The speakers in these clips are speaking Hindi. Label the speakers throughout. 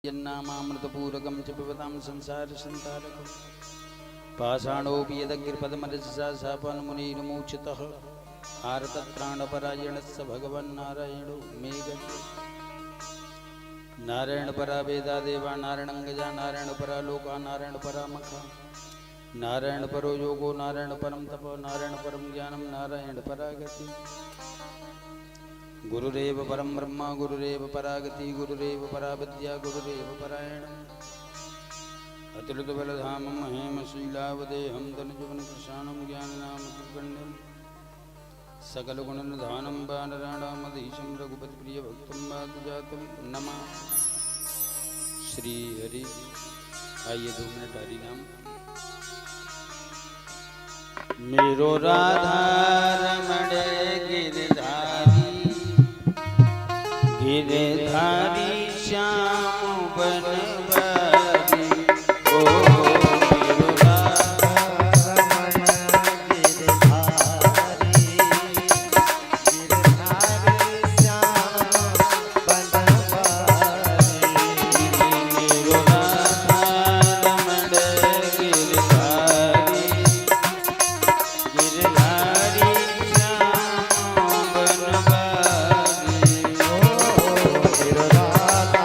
Speaker 1: यन्नामामृतपूरकं च पिबतां संसारसन्तारकम् पाषाणोऽपि यदग्निपदमरजसा शापान्मुनिर्मोचितः आर्तत्राणपरायणस्य भगवन्नारायणो मे गतिः नारायणपरा वेदा देवा नारायणङ्गजा नारायणपरा लोका नारायणपरा मखा नारायणपरो योगो नारायणपरं तपो नारायणपरं ज्ञानं नारायणपरा गतिः गुरुरेव परं ब्रह्म गुरुरेव परा गतिः गुरुरेव परा विद्या गुरुरेव परायणम् अतुलितबलधामं हेमशीलावदेहं तनुजुवनकृशानं ज्ञाननामकृगण्यं सकलगुणनिधानं वानराणामधीशं रघुपतिप्रियभक्तं वातजातं नमः श्री हरि। आइए 2 मिनट हरि नाम। मेरो राधा रमण गिरधारी गिरधारी श्याम बनवारी ओ मेरो राधा रमण गिरधारी गिरधारी श्याम बनवारी मेरो राधा रमण गिरधारी गिरधारी श्याम बनवारी ओ मेरो राधा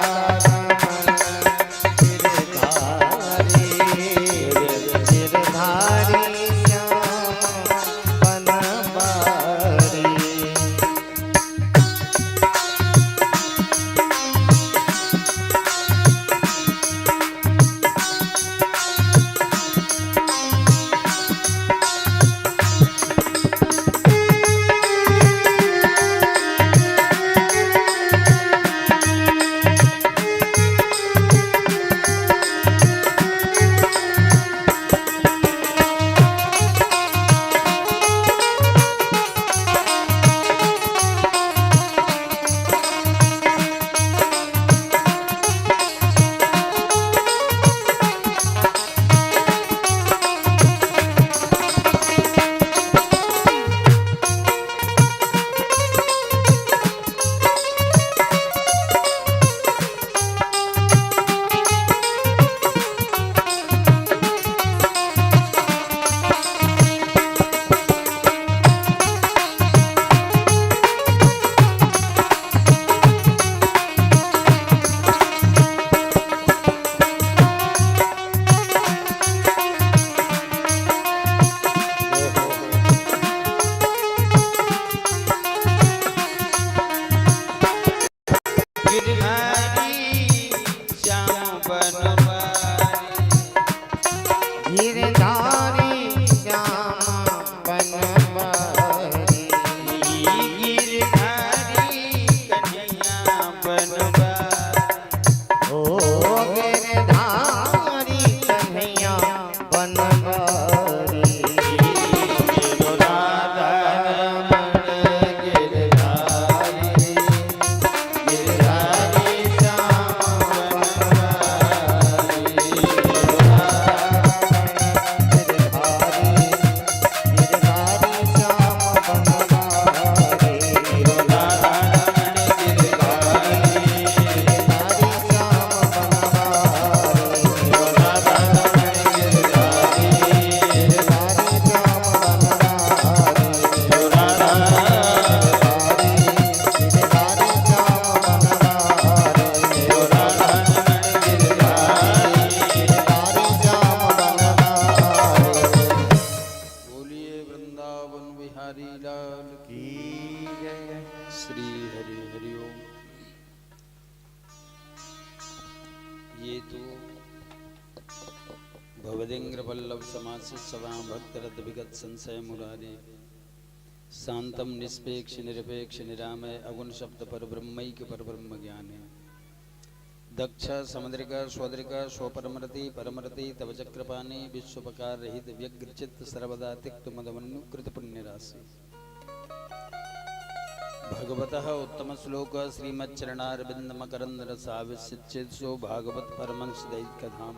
Speaker 1: संशय मुरारे शांतम निष्पेक्ष निरपेक्ष निरामय अगुण शब्द पर ब्रह्मैक पर ब्रह्म ज्ञान दक्ष समुद्रिका स्वद्रिका स्वपरमरति परमरति तव चक्रपाणि विश्वपकार रहित व्यग्रचित्त सर्वदा तिक्त मदमनु कृत पुण्य राशि भगवतः उत्तम श्लोक श्रीमच्चरणारविंद मकरंद रसाविचित्सो भागवत परमंश दैत्य धाम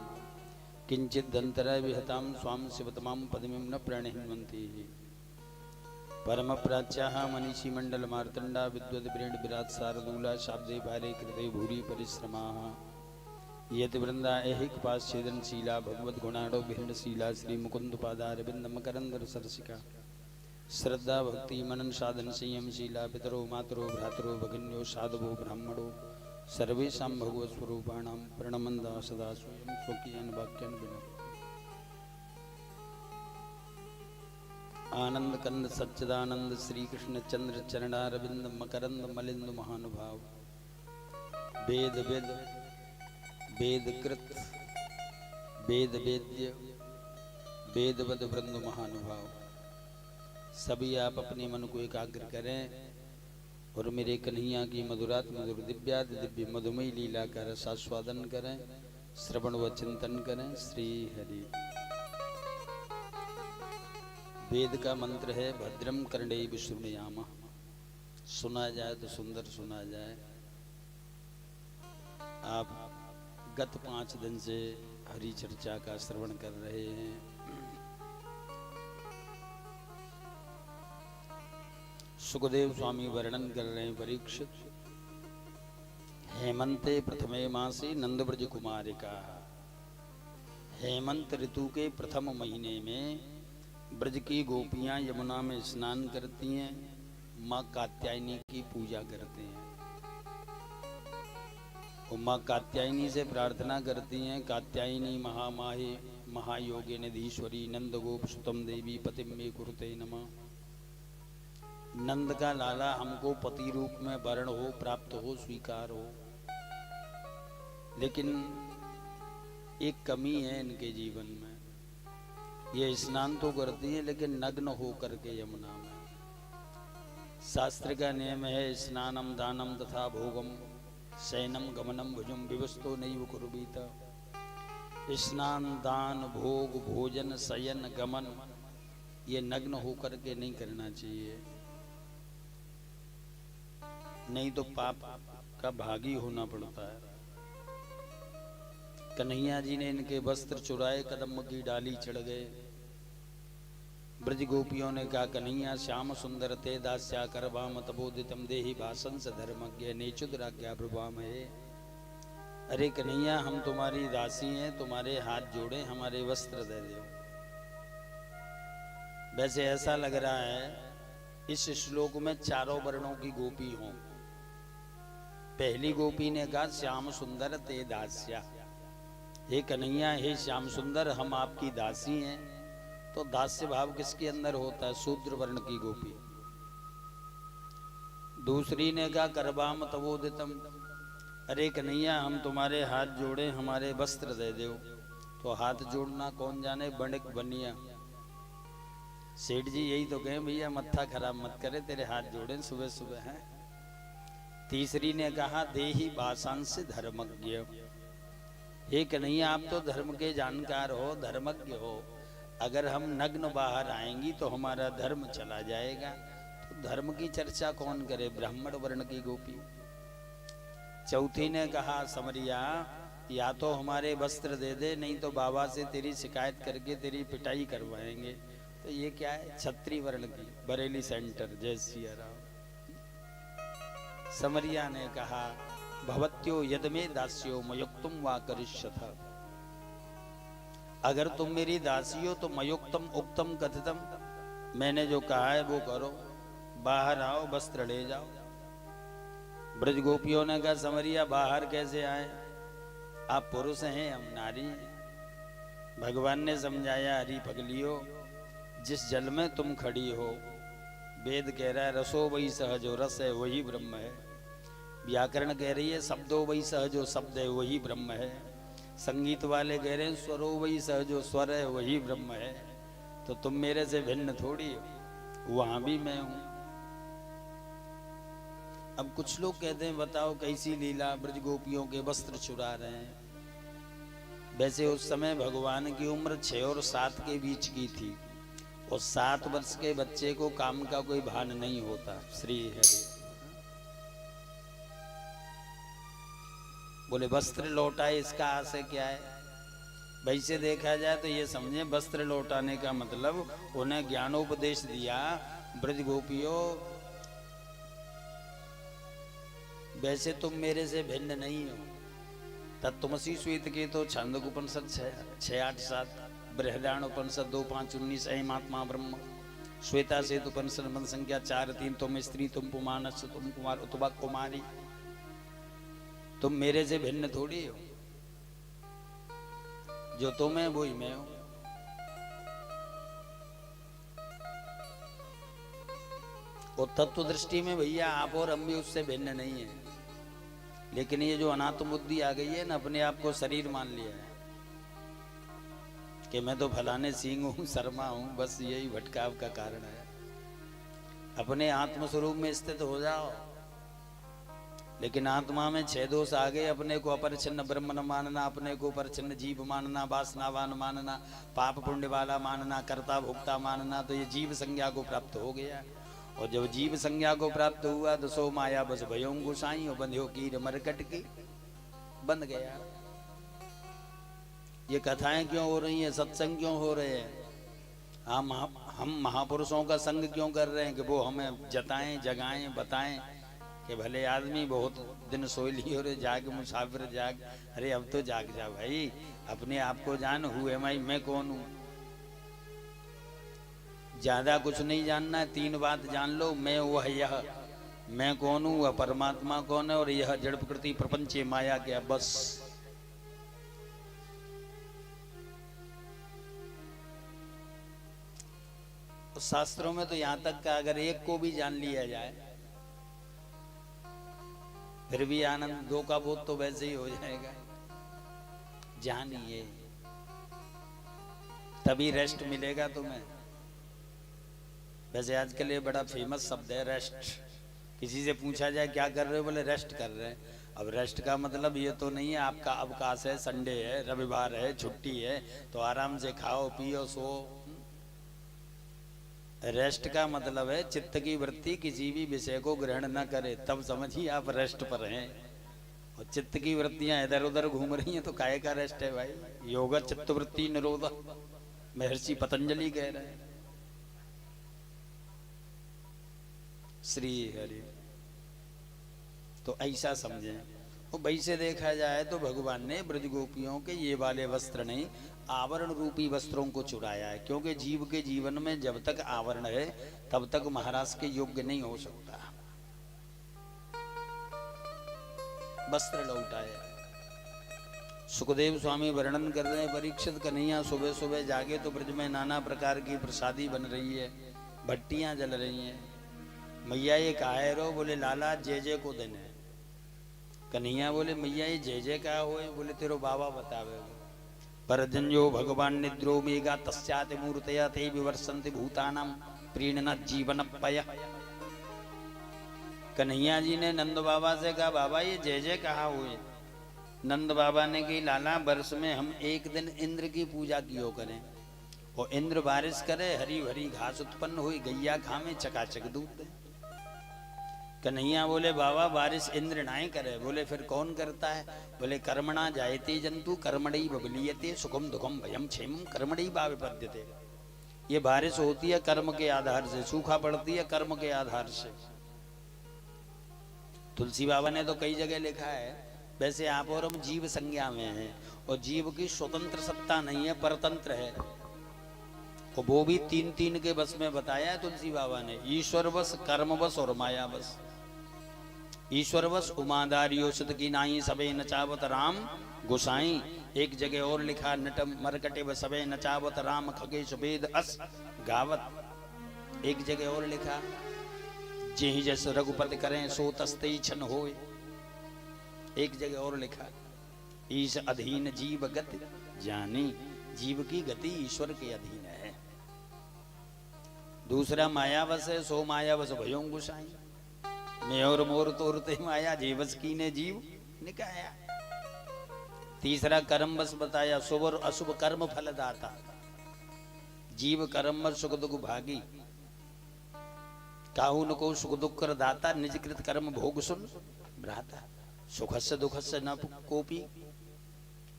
Speaker 1: किंचिदंतराय विहतां स्वाम शिवतमां पदमीं न प्रणहिन्वन्ति परम प्राच्याः मनीषी मंडल मार्तंडा विद्वद् प्रेण विराट शार्दूला शाब्दे भारे कृते भूरि परिश्रमाः यति वृंदा ऐहिक पास छेदन शीला भगवत गुणाढ़ो भिन्न शीला श्री मुकुंद पादारविंद मकरंद सरसिका श्रद्धा भक्ति मनन साधन संयम शीला पितरो मातरो भ्रातरो भगिन्यो साधवो ब्राह्मणो सर्वेशा भगवत स्वरूपाणाम प्रणमंदा सदा स्वयं स्वकीयन वाक्यन विना आनंद कंद सच्चिदानंद श्री कृष्ण चंद्र चरणारविंद मकरंद मलिंद महानुभाव वेद वेद वेद कृत वेद वेद्य वेदवद वृंद महानुभाव सभी आप अपने मन को एकाग्र करें और मेरे कन्हैया की मधुरात मधुर दिव्याद दिव्य मधुमयी लीला का रसास्वादन करें, श्रवण व चिंतन करें। श्री हरि। वेद का मंत्र है भद्रम कर्णेभिः शृणुयामः। सुना जाए तो सुंदर सुना जाए। आप गत 5 दिन से हरि चर्चा का श्रवण कर रहे हैं। सुखदेव स्वामी वर्णन कर रहे हैं। परीक्षित हेमंते प्रथमे मासे नंदव्रज कुमारिका। हेमंत ऋतु के प्रथम महीने में ब्रज की गोपियां यमुना में स्नान करती हैं, माँ कात्यायनी की पूजा करते हैं और माँ कात्यायनी से प्रार्थना करती हैं, कात्यायनी महामाहे महायोगे निधीश्वरी नंद गोप सुतम देवी पतिम मे कुरुते नमः। नंद का लाला हमको पति रूप में वर्ण हो, प्राप्त हो, स्वीकार हो, लेकिन एक कमी है इनके जीवन में। ये स्नान तो करती है लेकिन नग्न हो करके यमुना में। शास्त्र का नियम है स्नानम दानम तथा भोगम शयनम गमनम भुजम विवस्तो नैव कुर्वीत। स्नान दान भोग भोजन शयन गमन ये नग्न होकर के नहीं करना चाहिए, नहीं तो पाप का भागी होना पड़ता है। कन्हैया जी ने इनके वस्त्र चुराए, कदम की डाली चढ़ गए। ब्रज गोपियों ने कहा कन्हैया श्याम सुंदर ते दास्या करवाम तबोदितम देहि भाषण से धर्मज्ञ नेचुद राज्ञा प्रभाम है। अरे कन्हैया हम तुम्हारी दासी हैं, तुम्हारे हाथ जोड़े, हमारे वस्त्र दे दो। वैसे ऐसा लग रहा है इस श्लोक में चारों वर्णों की गोपी हों। पहली गोपी ने कहा श्याम सुंदर ते दास्या। हे कन्हैया हे श्याम सुंदर हम आपकी दासी हैं। तो दास्य भाव किसके अंदर होता है? शूद्र वर्ण की गोपी। दूसरी ने कहा करवाम तवोदितम। अरे कन्हैया हम तुम्हारे हाथ जोड़े, हमारे वस्त्र दे दो। तो हाथ जोड़ना कौन जाने, बणिक बनिया। सेठ जी यही तो कहें भैया मत्था खराब मत करे, तेरे हाथ जोड़े सुबह सुबह हैं। तीसरी ने कहा देही भाषांश धर्मज्ञ। हे कन्हैया आप तो धर्म के जानकार हो, धर्मज्ञ हो। अगर हम नग्न बाहर आएंगी तो हमारा धर्म चला जाएगा। तो धर्म की चर्चा कौन करे? ब्राह्मण वर्ण की गोपी। चौथी ने कहा समरिया या तो हमारे वस्त्र दे दे, नहीं तो बाबा से तेरी शिकायत करके तेरी पिटाई करवाएंगे। तो ये क्या है? क्षत्रिय वर्ण की, बरेली सेंटर। जय सिया राम। समरिया ने कहा भवत्यो यदमे दास्यो मयुक्तम वा करिष्यथ। अगर तुम मेरी दासी हो तो मयुक्तम उक्तम कथितम, मैंने जो कहा है वो करो। बाहर आओ, वस्त्र ले जाओ। ब्रज गोपियों ने कहा समरिया बाहर कैसे आए? आप पुरुष हैं, हम नारी हैं। भगवान ने समझाया हरि पगलियो, जिस जल में तुम खड़ी हो वेद कह रहा है रसो वही सहजो रस है वही ब्रह्म है। व्याकरण कह रही है शब्दों वही सहजो शब्द है वही ब्रह्म है। संगीत वाले कह रहे हैं स्वरो वही सहजो स्वर है वही ब्रह्म है। तो तुम मेरे से भिन्न थोड़ी हो, वहां भी मैं हूं। अब कुछ लोग कहते हैं बताओ कैसी लीला, ब्रज गोपियों के वस्त्र चुरा रहे हैं। वैसे उस समय भगवान की उम्र 6 और 7 के बीच की थी और 7 वर्ष के बच्चे को काम का कोई भान नहीं होता। श्री हरि। बोले वस्त्र लौटाए, इसका आशय क्या है? वैसे देखा जाए तो ये समझे वस्त्र लौटाने का मतलब उन्हें ज्ञानोपदेश दिया। ब्रज गोपियों वैसे तुम मेरे से भिन्न नहीं हो, तत्वमसी श्वेत के तो छांदोग्य उपनिषद 6-8-7, बृहदारण्यक उपनिषद 2-5-19, अयम आत्मा ब्रह्म, श्वेता श्वेत उपनिषद मंत्र संख्या 4-3, तुम स्त्री तुम पुमानस तुम कुमार उतबा कुमारी, तुम मेरे से भिन्न थोड़ी हो, जो तुम है वही मैं हूं। और तत्व दृष्टि में भैया आप और हम भी उससे भिन्न नहीं है, लेकिन ये जो अनात्म बुद्धि आ गई है ना, अपने आप को शरीर मान लिया है कि मैं तो फलाने सिंह हूं, शर्मा हूं, बस यही भटकाव का कारण है। अपने आत्म स्वरूप में स्थित हो जाओ। लेकिन आत्मा में 6 दोष आ गए, अपने को अपरिच्छिन्न ब्रह्म न मानना, अपने को परिच्छिन्न जीव मानना, वासनावान मानना, पाप पुण्य वाला मानना, कर्ता भोक्ता मानना, तो ये जीव संज्ञा को प्राप्त हो गया। और जब जीव संज्ञा को प्राप्त हुआ तो सो माया बस भयों गुसाई और बंध्यो कीर मरकट की बंद गया। ये कथाएं क्यों हो रही हैं, सत्संग क्यों हो रहे हैं, हम महापुरुषों का संग क्यों कर रहे हैं कि वो हमें जताएं, जगाएं, बताएं कि भले आदमी बहुत दिन सो लिए और जाग मुसाफिर जाग। अरे अब तो जाग जा भाई, अपने आप को जान, हुए मैं कौन हूं। ज्यादा कुछ नहीं जानना है, 3 बात जान लो, मैं वह यह, मैं कौन हूं, वह परमात्मा कौन है, और यह जड़ प्रकृति प्रपंच माया क्या, बस। शास्त्रों में तो यहां तक का अगर एक को भी जान लिया जाए फिर भी आनंद, 2 का बोध तो वैसे ही हो जाएगा। जानिए तभी रेस्ट मिलेगा तुम्हें। वैसे आजकल ये बड़ा फेमस शब्द है रेस्ट। किसी से पूछा जाए क्या कर रहे हो, बोले रेस्ट कर रहे हैं। अब रेस्ट का मतलब ये तो नहीं है आपका अवकाश है, संडे है, रविवार है, छुट्टी है तो आराम से खाओ पियो सो। रेस्ट का मतलब है चित्त की वृत्ति किसी भी विषय को ग्रहण न करे, तब समझिए आप रेस्ट पर हैं। और चित्त की वृत्तियां इधर उधर घूम रही हैं तो काहे का रेस्ट है भाई। योग चित्त वृत्ति निरोध महर्षि पतंजलि कह रहे हैं। श्री हरि। तो ऐसा समझें। और वैसे देखा जाए तो भगवान ने ब्रज गोपियों के ये वाले वस्त्र नहीं, आवरण रूपी वस्त्रों को चुराया है, क्योंकि जीव के जीवन में जब तक आवरण है तब तक महाराज के योग्य नहीं हो सकता। वस्त्र लौटाया। सुखदेव स्वामी वर्णन कर रहे हैं, परीक्षित कन्हैया सुबह सुबह जागे तो ब्रज में नाना प्रकार की प्रसादी बन रही है, भट्टियां जल रही हैं। मैया ये काहे रो, बोले लाला जय जय को देने। कन्हैया बोले मैया ये जय जय का हो, बोले तेरो बाबा बतावे। परजन्यो भगवान निद्रो मेगा तस्यात मूर्तया ते विवर्षन्ति भूतानां प्रीणन जीवन पय। कन्हैया जी ने नंद बाबा से कहा बाबा ये जय जय कहा हुए। नंद बाबा ने कही लाला वर्ष में हम एक दिन इंद्र की पूजा कियो करें, और इंद्र बारिश करे, हरी भरी घास उत्पन्न हुई, गैया खामे चकाचक दूध दे। कन्हैया बोले बाबा बारिश इंद्र नाई करे। बोले फिर कौन करता है? बोले कर्मणा जायते जंतु कर्मणि बबलीयते सुखम दुखम भयम क्षेमम कर्मणि विपद्यते। ये बारिश होती है कर्म के आधार से, सूखा पड़ती है कर्म के आधार से। तुलसी बाबा ने तो कई जगह लिखा है। वैसे आप और हम जीव संज्ञा में हैं, और जीव की स्वतंत्र सत्ता नहीं है, परतंत्र है। और वो भी 3 के बस में बताया है तुलसी बाबा ने, ईश्वर बस, कर्म बस और माया बस। ईश्वर बस उमादारियो सुत की नाई सबे नचावत राम गोसाई। एक जगह और लिखा नट मरकटे सबे नचावत राम खगेश वेद अस गावत। एक जगह और लिखा जेहि जैसे रघुपति करें सो तस्ते छन होए। एक जगह और लिखा ईश अधीन जीव गति जानी। जीव की गति ईश्वर के अधीन है। दूसरा मायावश है, सो मायावश भयों गुसाई। मैं और मोर तोरते माया जीवस की ने जीव निकाया। तीसरा कर्म बस बताया, शुभ और अशुभ कर्म फलदाता। जीव कर्म सुख दुख भागी, काहू न को सुख दुख कर दाता। निजकृत कर्म भोग सुन भ्राता। सुख से दुख से न कोपी,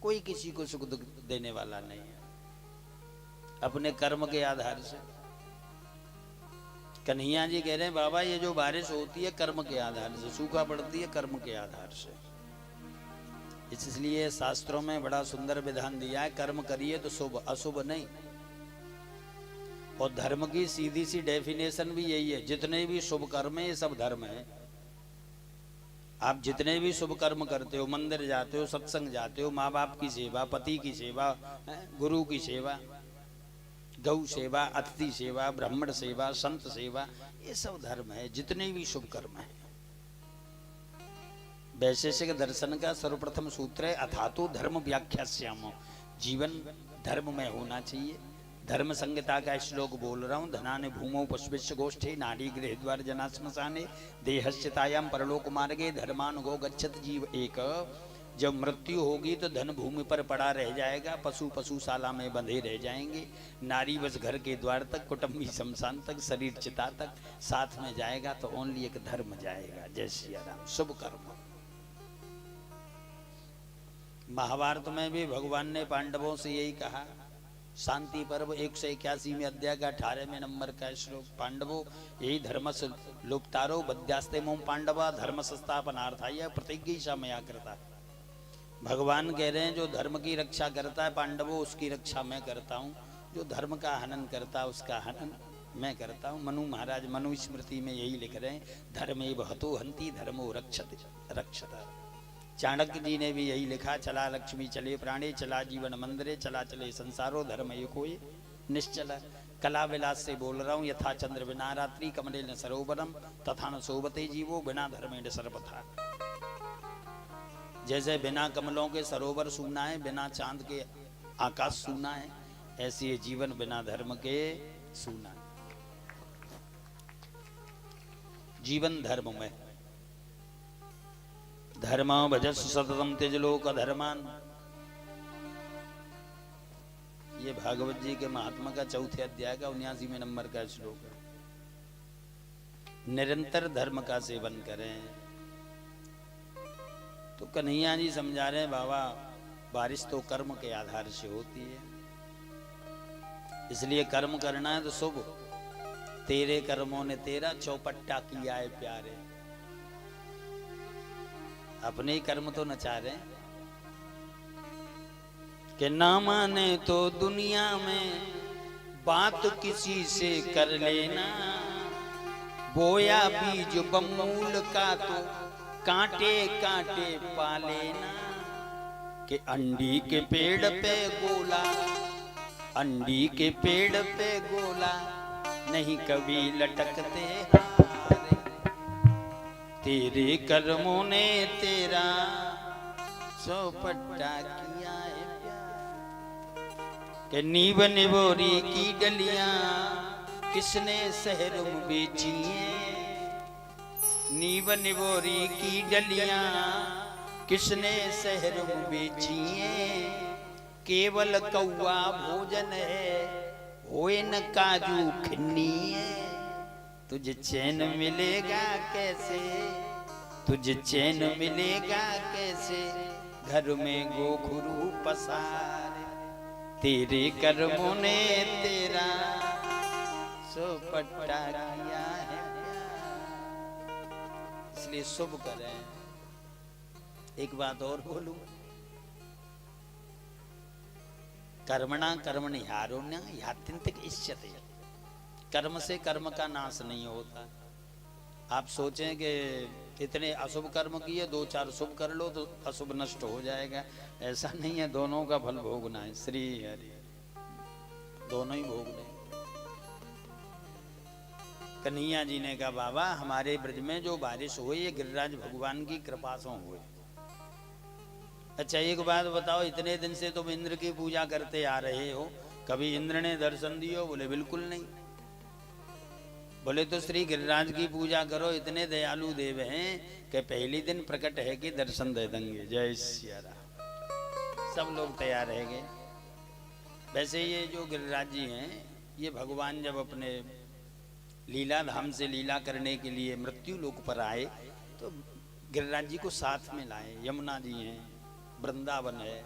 Speaker 1: कोई किसी को सुख दुख देने वाला नहीं है, अपने कर्म के आधार से। कन्हैया जी कह रहे हैं बाबा ये जो बारिश होती है कर्म के आधार से, सूखा पड़ती है कर्म के आधार से। इसलिए शास्त्रों में बड़ा सुंदर विधान दिया है, कर्म करिए तो शुभ, अशुभ नहीं। और धर्म की सीधी सी डेफिनेशन भी यही है, जितने भी शुभ कर्म है ये सब धर्म है। आप जितने भी शुभ कर्म करते हो, मंदिर जाते हो, सत्संग जाते हो, माँ बाप की सेवा, पति की सेवा, गुरु की सेवा, गौ सेवा, अतिथि सेवा, ब्राह्मण सेवा, संत सेवा, ये सब धर्म है, जितने भी शुभ कर्म है। वैशेषिक दर्शन का सर्वप्रथम सूत्र है अथातो धर्म व्याख्यास्यामो, जीवन धर्म में होना चाहिए। धर्म संहिता का श्लोक बोल रहा हूँ। धनाने भूमौ पुष्पिश्च गोष्ठे नाड़ी गृह द्वार जना श्मशाने देहश्चितायाम परलोक मार्गे धर्मान गो गच्छत जीव एक। जब मृत्यु होगी तो धन भूमि पर पड़ा रह जाएगा, पशु पशुशाला में बंधे रह जाएंगे, नारी बस घर के द्वार तक, कुटुंबी शमशान तक, शरीर चिता तक, साथ में जाएगा तो ओनली एक धर्म जाएगा। जय सिया राम। शुभ कर्म। महाभारत में भी भगवान ने पांडवों से यही कहा। शांति पर्व 181 में अध्याय का 18वें नंबर का श्लोक, पांडवों यही धर्म से लुप्तारो बद्यास्ते मोम पांडवा धर्म संस्थापनार्थाय प्रतिज्ञा मया करता। भगवान कह रहे हैं जो धर्म की रक्षा करता है पांडवों, उसकी रक्षा मैं करता हूँ। जो धर्म का हनन करता है उसका हनन मैं करता हूँ। मनु महाराज मनु स्मृति में यही लिख रहे हैं, धर्मेव हतो हंति धर्मो रक्षति रक्षता। चाणक्य जी ने भी यही लिखा, चला लक्ष्मी चले प्राणे, चला जीवन मंदिरे, चला चले संसारो धर्म एको निश्चला। कला विलास से बोल रहा हूँ, यथा चंद्र बिना रात्रि कमले न सरोवरम तथा न शोभते जीवो बिना धर्मेण सर्वथा। जैसे बिना कमलों के सरोवर सूना है, बिना चांद के आकाश सूना है, ऐसे ये जीवन बिना धर्म के सूना है। जीवन धर्म में धर्म भजस सततम त्यजलोक धर्मान, ये भागवत जी के महात्मा का चौथे अध्याय का 79वें नंबर का श्लोक है। निरंतर धर्म का सेवन करें। तो कन्हैया जी समझा रहे हैं, बाबा बारिश तो कर्म के आधार से होती है, इसलिए कर्म करना है तो शुभ। तेरे कर्मों ने तेरा चौपट्टा किया है प्यारे। अपने ही कर्म तो नचा रहे कि ना माने तो दुनिया में बात किसी से कर लेना, बोया बीज बमूल का तो कांटे कांटे पा लेना। कि अंडी के पेड़ पे गोला, अंडी के पेड़ पे गोला नहीं कभी लटकते हारे। तेरे कर्मों ने तेरा चौपट्टा किया है प्यार। कि नीब निबोरी की डलियां किसने शहर में बेची है, नीब निबोरी की डलियां किसने शहर में बेची है। केवल कौआ भोजन है होए न काजू खन्नी है। तुझे चैन मिलेगा कैसे, तुझे चैन मिलेगा कैसे, घर में गोखरू पसारे। तेरे कर्मों ने तेरा चौपट्टा किया है प्यार। इसलिए शुभ करें। एक बात और बोलूं, कर्मणा कर्मणिहारोण्य यात्यंतिक इष्यते। कर्म से कर्म का नाश नहीं होता। आप सोचें कि इतने अशुभ कर्म किए, 2-4 शुभ कर लो तो अशुभ नष्ट हो जाएगा, ऐसा नहीं है। दोनों का फल भोगना है। श्री हरि, दोनों ही भोगने। कन्हैया जी ने कहा, बाबा हमारे ब्रज में जो बारिश हुई ये गिरिराज भगवान की कृपा से हुई। अच्छा एक बात बताओ, इतने दिन से तुम इंद्र की पूजा करते आ रहे हो, कभी इंद्र ने दर्शन दियो? बोले बिल्कुल नहीं। बोले तो श्री गिरिराज की पूजा करो, इतने दयालु देव हैं कि पहली दिन प्रकट है कि दर्शन दे देंगे। जय सिया राम। सब लोग तैयार रहेंगे। वैसे ये जो गिरिराज जी हैं, ये भगवान जब अपने लीला धाम से लीला करने के लिए मृत्यु लोक पर आए तो गिरिराज जी को साथ में लाए। यमुना जी हैं, वृंदावन है।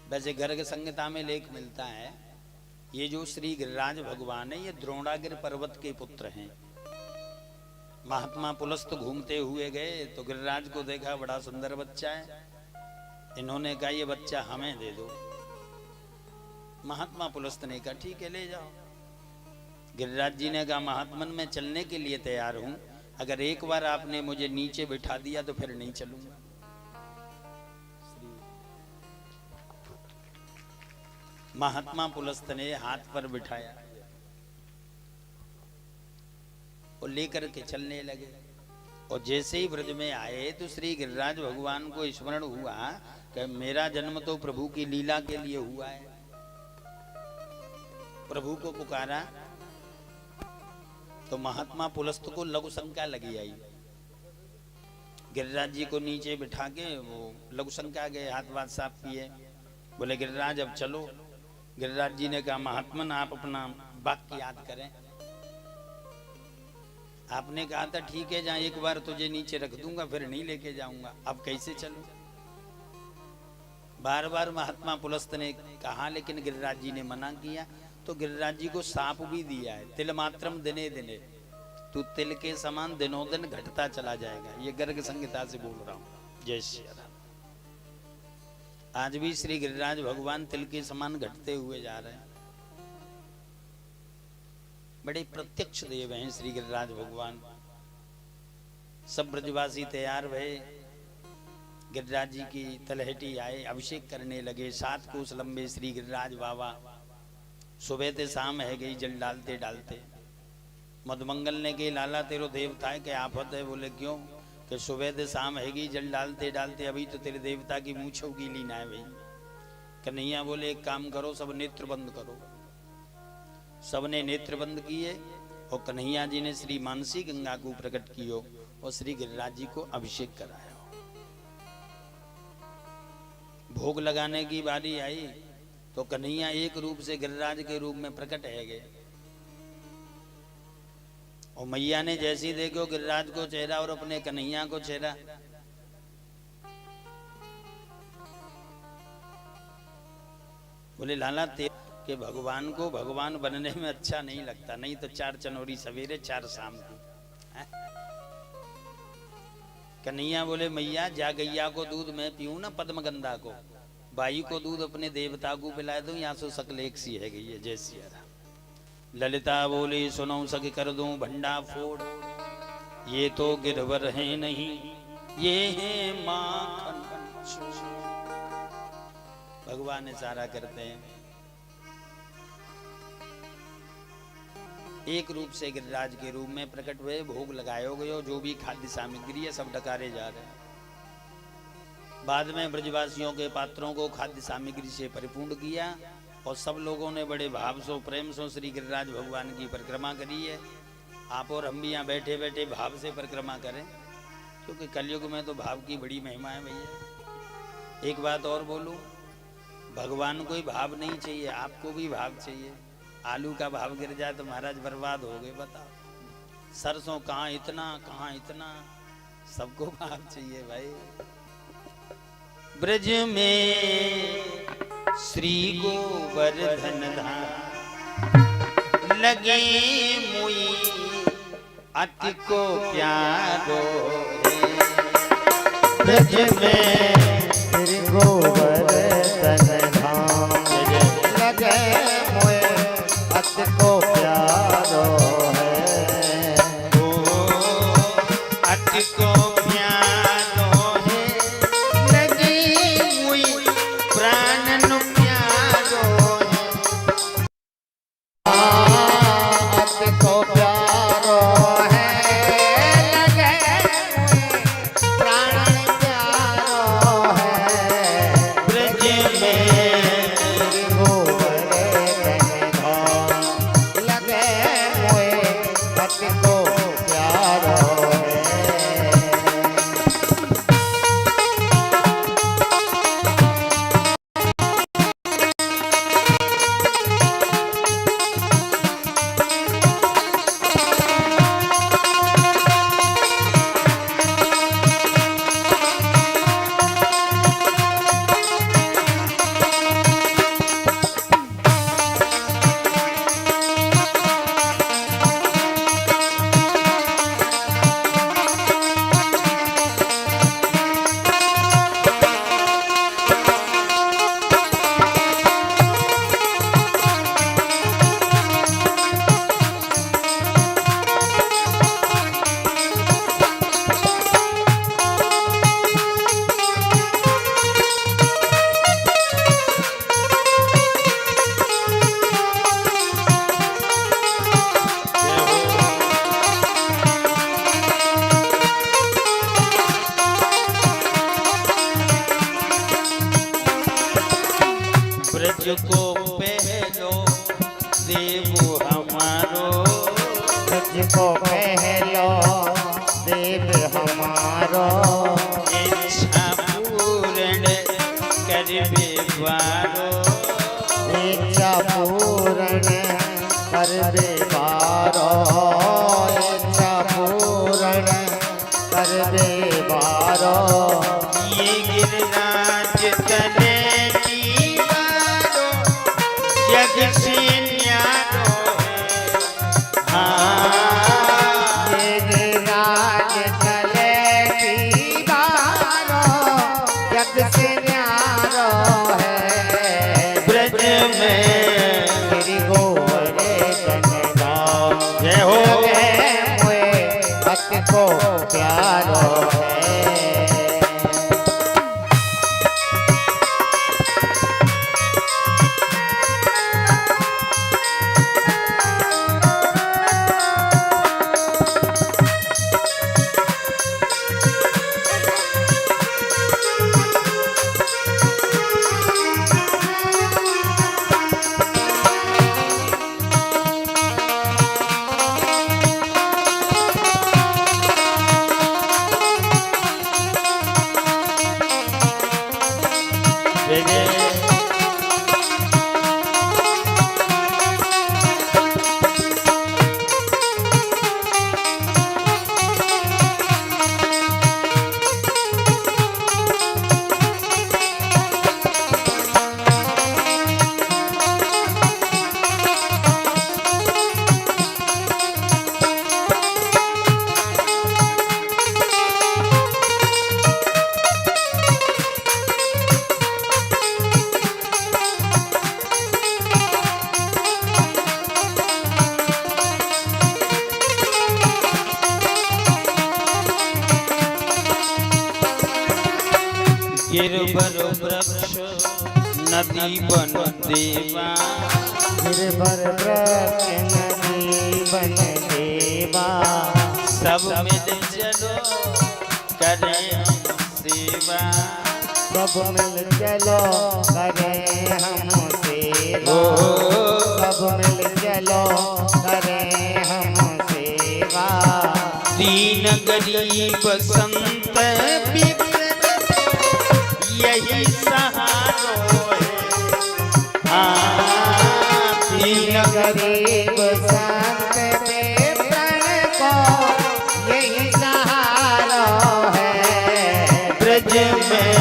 Speaker 1: वैसे गर्ग संहिता में लेख मिलता है, ये जो श्री गिरिराज भगवान है ये द्रोणागिर पर्वत के पुत्र हैं। महात्मा पुलस्त घूमते हुए गए तो गिरिराज को देखा, बड़ा सुंदर बच्चा है। इन्होंने कहा ये बच्चा हमें दे दो। महात्मा पुलस्त ने कहा ठीक है ले जाओ। गिरिराज जी ने कहा महात्मन मैं चलने के लिए तैयार हूं, अगर एक बार आपने मुझे नीचे बिठा दिया तो फिर नहीं चलूंगा। महात्मा पुलस्त ने हाथ पर बिठाया और लेकर के चलने लगे। और जैसे ही ब्रज में आए तो श्री गिरिराज भगवान को स्मरण हुआ कि मेरा जन्म तो प्रभु की लीला के लिए हुआ है। प्रभु को पुकारा तो महात्मा पुलस्त को लघु शंका लगी आई। गिरिराज जी को नीचे बिठा के वो लघु शंका गए, हाथ वाथ साफ किए, बोले गिरिराज अब चलो। गिरिराज जी ने कहा महात्मन आप अपना वाक्य याद करें। आपने कहा था ठीक है जहां एक बार तुझे नीचे रख दूंगा फिर नहीं लेके जाऊंगा, अब कैसे चलूं। बार बार महात्मा पुलस्त ने कहा लेकिन गिरिराज जी ने मना किया। तो गिरिराज जी को साप भी दिया है, तिल मात्रम दिने दिने, तू तिल के समान दिनों दिन घटता चला जाएगा। ये गर्ग संहिता से बोल रहा हूं। जय श्री राम। आज भी श्री गिरिराज भगवान तिल के समान घटते हुए जा रहे हैं। बड़े प्रत्यक्ष देव हैं श्री गिरिराज भगवान। सब ब्रजवासी तैयार भये, गिरिराज जी की तलहटी आए, अभिषेक करने लगे। 7 कोस लंबे श्री गिरिराज बाबा। सुबह से शाम है गई जल डालते डालते। मधुमंगल ने कही लाला तेरो देवता है क्या आफत है? बोले क्यों? कि सुबह से शाम है गई जल डालते डालते अभी तो तेरे देवता की मूंछों की लीना है भाई। कन्हैया बोले एक काम करो सब नेत्र बंद करो। सबने नेत्र बंद किए और कन्हैया जी ने श्री मानसी गंगा को प्रकट कियो और श्री गिरिराज जी को अभिषेक कराया। भोग लगाने की बारी आई तो कन्हैया एक रूप से गिरिराज के रूप में प्रकट है गए। और मैया ने जैसी देखो गिरिराज को चेहरा और अपने कन्हैया को चेहरा, बोले लाला के भगवान को भगवान बनने में अच्छा नहीं लगता, नहीं तो 4 चनौरी सवेरे 4 शाम की। कन्हैया बोले मैया जा गैया को दूध मैं पीऊं ना पद्मगंधा को, बाई को दूध अपने देवता को पिला दूं, यहाँ से सकल एक सी है गई है। जय सिया राम। ललिता बोली सुनो सख कर दूं भंडा फोड़, ये तो गिरवर है नहीं ये है माखन। भगवान इशारा करते हैं। एक रूप से गिरिराज के रूप में प्रकट हुए, भोग लगाए गए, जो भी खाद्य सामग्री है सब डकारे जा रहे हैं। बाद में ब्रजवासियों के पात्रों को खाद्य सामग्री से परिपूर्ण किया और सब लोगों ने बड़े भाव से प्रेम से श्री गिरिराज भगवान की परिक्रमा करी है। आप और हम भी यहाँ बैठे बैठे भाव से परिक्रमा करें, क्योंकि कलयुग में तो भाव की बड़ी महिमा है भैया। एक बात और बोलूं, भगवान को ही भाव नहीं चाहिए, आपको भी भाव चाहिए। आलू का भाव गिर जाए तो महाराज बर्बाद हो गए। बताओ सरसों कहाँ इतना, सबको भाव चाहिए भाई। ब्रज में श्री गोवर्धन धाम लगे मुई अति को प्यारो।
Speaker 2: ब्रज में श्री गोवर्धन धाम लगे मुई अति को प्यारो है।
Speaker 1: अति को ब्रज को पहलो देव हमारो,
Speaker 2: तुझको पहलो देव हमारो,
Speaker 1: इच्छा पूर्ण करबे बारो,
Speaker 2: इच्छा पूर्ण करबे बारो, इच्छा पूर्ण करबे बारो।
Speaker 1: ये गिरिराज तले दीवारो, जग से न्यारो है। हाँ
Speaker 2: ये गिरिराज तले दीवारो, जग से न्यारो है।
Speaker 1: ब्रज में
Speaker 2: तेरी गोवर्धन धाम,
Speaker 1: जय हो।
Speaker 2: लगे मोए भक्त को प्यारो है।
Speaker 1: जय जय। गिरबर वृक्ष नदी बन देवा,
Speaker 2: गिरबर वृक्ष नदी बन देवा,
Speaker 1: सब मिल चलो करें हम सेवा।
Speaker 2: सब मिल चलो करें हम सेवा,
Speaker 1: ओ।
Speaker 2: सब मिल चलो करें हम सेवा।
Speaker 1: दीन गरीब संत विप्र यही सहारो है। हाँ दीन
Speaker 2: गरीब संत विप्रण को यही सहारा है।
Speaker 1: ब्रज में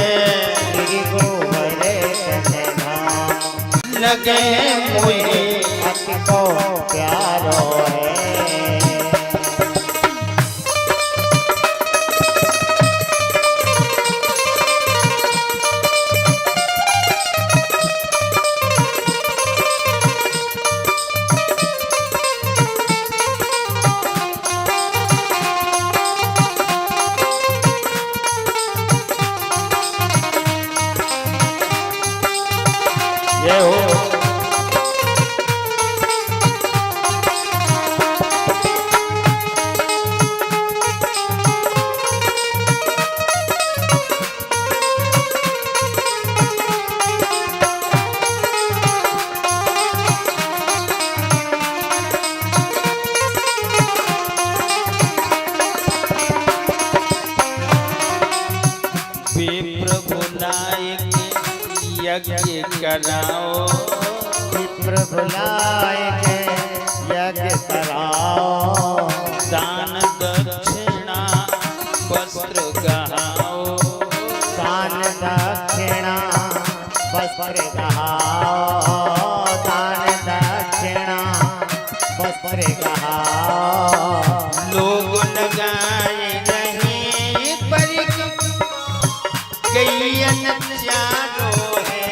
Speaker 2: श्री गोवर्धन धाम,
Speaker 1: लगे मोहे
Speaker 2: भक्त को प्यारो है।
Speaker 1: जय हो। विप्र बुलाए यज्ञ कराओ,
Speaker 2: विप्र बुलाए के यज्ञ कराओ,
Speaker 1: दान दक्षिणा वस्त्र गहाओ,
Speaker 2: दान दक्षिणा वस्त्र गहाओ, दान दक्षिणा वस्त्र गहाओ।
Speaker 1: लोग लगाए रहे परिक गैयन चारो है।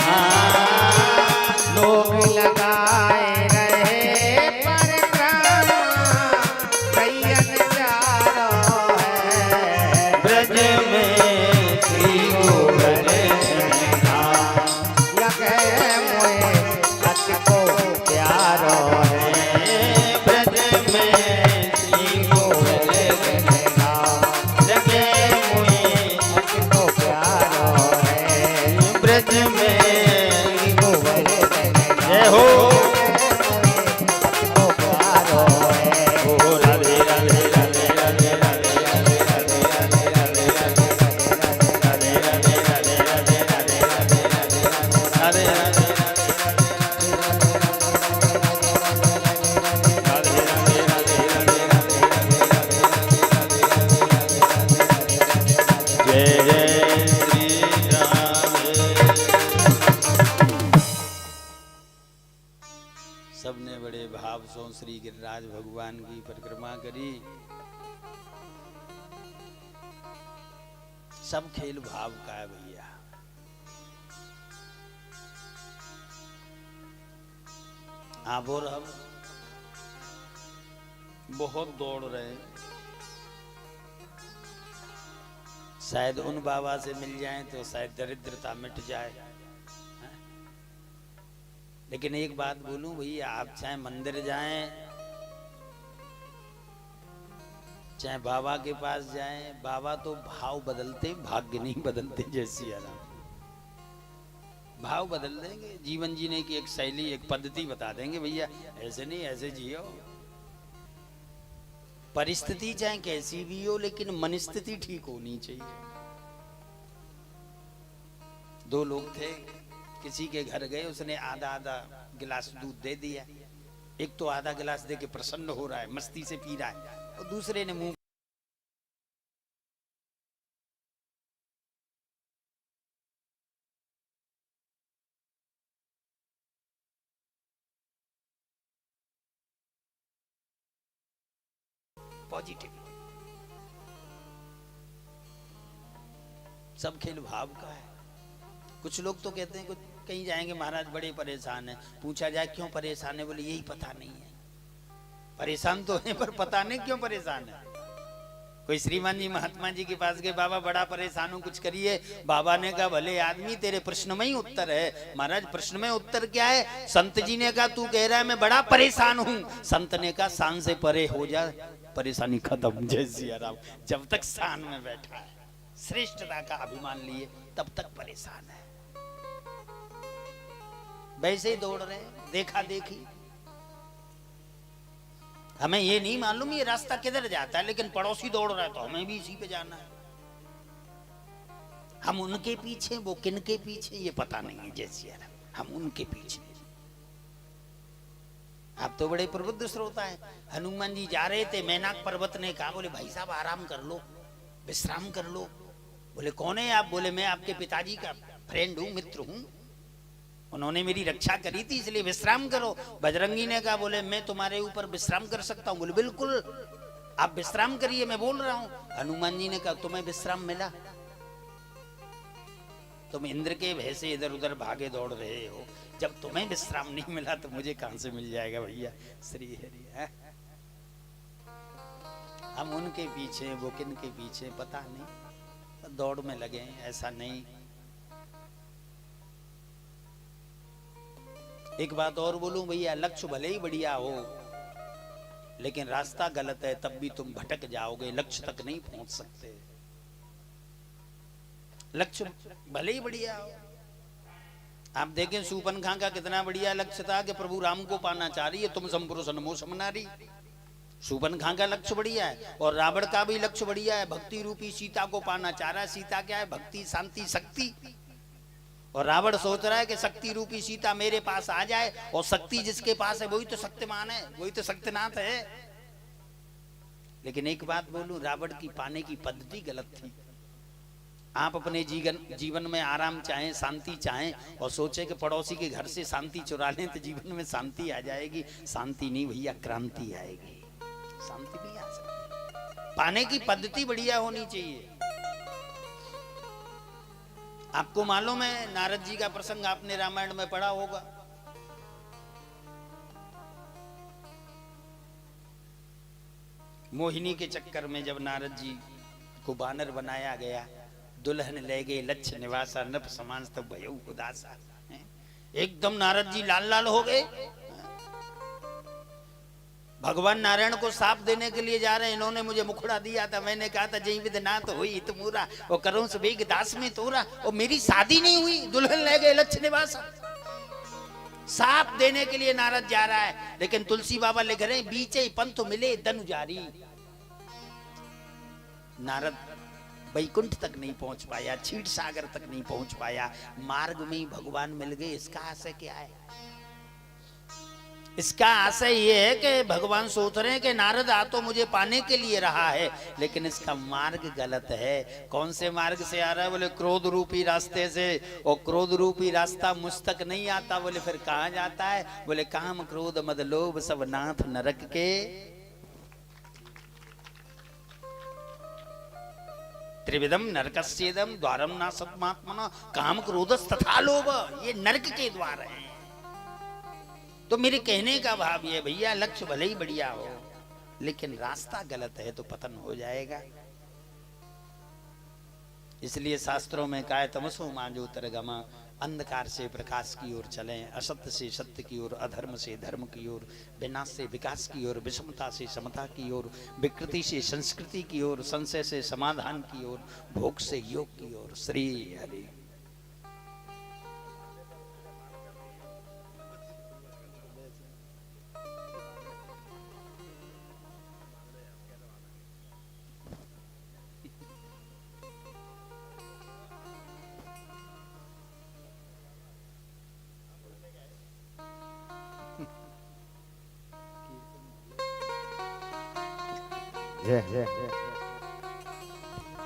Speaker 1: हाँ
Speaker 2: लोग लगाए रहे परिक्रमा, कैयन चारो है।
Speaker 1: ब्रज में श्री गोवर्धन धाम, राधे राधे सबने बड़े भाव से श्री गिरिराज भगवान की परिक्रमा करी। सब खेल भाव का है भैया। आप और हम बहुत दौड़ रहे हैं, शायद उन बाबा से मिल जाएं तो शायद दरिद्रता मिट जाए। लेकिन एक बात बोलूं भैया, आप चाहे मंदिर जाएं चाहे बाबा के पास जाएं, बाबा तो भाव बदलते, भाग्य नहीं बदलते। जय सिया राम। भाव बदल देंगे, जीवन जीने की एक शैली, एक पद्धति बता देंगे भैया, ऐसे नहीं ऐसे जियो। परिस्थिति चाहे कैसी भी हो, लेकिन मनस्थिति ठीक होनी चाहिए। दो लोग थे, किसी के घर गए, उसने आधा आधा गिलास दूध दे दिया। एक तो आधा गिलास दे के प्रसन्न हो रहा है, मस्ती से पी रहा है, और दूसरे ने मुंह पॉजिटिव। सब खेल भाव का है। कुछ लोग तो कहते हैं कुछ कहीं जाएंगे महाराज बड़े परेशान हैं, पूछा जाए क्यों परेशान है, बोले यही पता नहीं है। परेशान तो है पर पता नहीं क्यों परेशान है। कोई श्रीमान जी महात्मा जी के पास गए, बाबा बड़ा परेशान हूं, कुछ करिए। बाबा ने कहा भले आदमी तेरे प्रश्न में ही उत्तर है। महाराज प्रश्न में उत्तर क्या है? संत जी ने कहा तू कह रहा है मैं बड़ा परेशान हूं, संत ने कहा शान से परे हो जा, परेशानी खत्म। जय सिया राम। जब तक शान में बैठा है, श्रेष्ठता का अभिमान लिए, तब तक परेशान है। वैसे ही दौड़ रहे, देखा देखी। हमें ये नहीं मालूम ये रास्ता किधर जाता है, लेकिन पड़ोसी दौड़ रहा है तो हमें भी इसी पे जाना है। हम उनके पीछे, वो किन के पीछे ये पता नहीं है। जैसे यार हम उनके पीछे। आप तो बड़े प्रबुद्ध श्रोता है। हनुमान जी जा रहे थे, मैनाक पर्वत ने कहा बोले भाई साहब आराम कर लो, विश्राम कर लो। बोले कौन है आप? बोले मैं आपके पिताजी का फ्रेंड हूँ, मित्र हूँ, उन्होंने मेरी रक्षा करी थी इसलिए विश्राम करो। बजरंगी ने कहा बोले मैं तुम्हारे ऊपर विश्राम कर सकता हूँ। बोले बिल्कुल आप विश्राम करिए, मैं बोल रहा हूँ। हनुमान जी ने कहा तुम्हें विश्राम मिला? तुम इंद्र के भय से इधर उधर भागे दौड़ रहे हो, जब तुम्हें विश्राम नहीं मिला तो मुझे कहां से मिल जाएगा भैया। श्री हरि है। हम उनके पीछे, वो किन के पीछे पता नहीं, दौड़ में लगे। ऐसा नहीं। एक बात और बोलूं भैया, लक्ष्य भले ही बढ़िया हो, लेकिन रास्ता गलत है तब भी तुम भटक जाओगे, लक्ष्य तक नहीं पहुंच सकते। लक्ष्य भले ही बढ़िया हो। आप देखें शूर्पणखा का कितना बढ़िया लक्ष्य था कि प्रभु राम को पाना चाह रही है, तुम संपुरुष नमो समनारी। शूर्पणखा का लक्ष्य बढ़िया है, और रावण का भी लक्ष्य बढ़िया है, भक्ति रूपी सीता को पाना चाह रहा है। सीता क्या है? भक्ति, शांति, शक्ति। और रावण सोच रहा है कि शक्ति रूपी सीता मेरे पास आ जाए, और शक्ति जिसके पास है वही तो शक्तिमान है, वही तो शक्तिनाथ है। लेकिन एक बात बोलूं, रावण की पाने की पद्धति गलत थी। आप अपने जीवन में आराम चाहें, शांति चाहें, और सोचे कि पड़ोसी के घर से शांति चुरा लें तो जीवन में शांति आ जाएगी। शांति नहीं भैया, क्रांति आएगी। शांति नहीं आ सकती। पाने की पद्धति बढ़िया होनी चाहिए। आपको मालूम है नारद जी का प्रसंग आपने रामायण में पढ़ा होगा। मोहिनी के चक्कर में जब नारद जी को बानर बनाया गया, दुल्हन ले गए लक्ष्य निवासा, नभ समान तब भयउ उदासा। एकदम नारद जी लाल लाल हो गए। भगवान नारायण को साप देने के लिए जा रहे हैं, इन्होंने मुझे मुखड़ा दिया था, मैंने कहा था जय विद नाथ होई तुमूरा, वो करूं सबेग दास में तोरा, और मेरी शादी नहीं हुई, दुल्हन ले गए लक्ष्य निवासा। साप देने के लिए नारद जा रहा है, लेकिन तुलसी बाबा लिख रहे हैं बीचे पंथ मिले धनु जारी। नारद
Speaker 3: वैकुंठ तक नहीं पहुंच पाया, क्षीर सागर तक नहीं पहुंच पाया, मार्ग में ही भगवान मिल गए। इसका आशय क्या है? इसका आशय ये है कि भगवान सोच रहे हैं कि नारद आ तो मुझे पाने के लिए रहा है, लेकिन इसका मार्ग गलत है। कौन से मार्ग से आ रहा है? बोले क्रोध रूपी रास्ते से, और क्रोध रूपी रास्ता मुझ तक नहीं आता। बोले फिर कहां जाता है? बोले काम क्रोध मद लोभ सब नाथ नरक के। त्रिविधम नरकस्येदम द्वारम ना सत्मात्मना काम क्रोधस तथा लोभ, ये नरक के द्वार हैं। तो मेरे कहने का भाव ये भैया, लक्ष्य भले ही बढ़िया हो लेकिन रास्ता गलत है तो पतन हो जाएगा। इसलिए शास्त्रों में कहा है तमसो मा ज्योतिर्गमा, अंधकार से प्रकाश की ओर चलें, असत्य से सत्य की ओर, अधर्म से धर्म की ओर, विनाश से विकास की ओर, विषमता से समता की ओर, विकृति से संस्कृति की ओर, संशय से समाधान की ओर, भोग से योग की ओर। श्री हरि।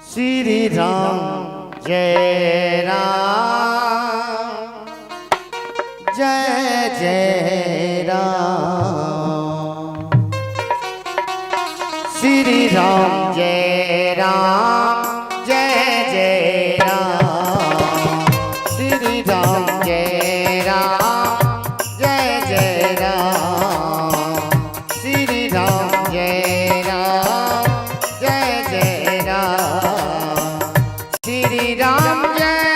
Speaker 2: श्री राम जय राम, जय जय राम। श्री राम जय राम, जय जय राम। श्री राम जय राम, जय जय राम। श्री राम जय राम, जय जय राम। श्री राम जय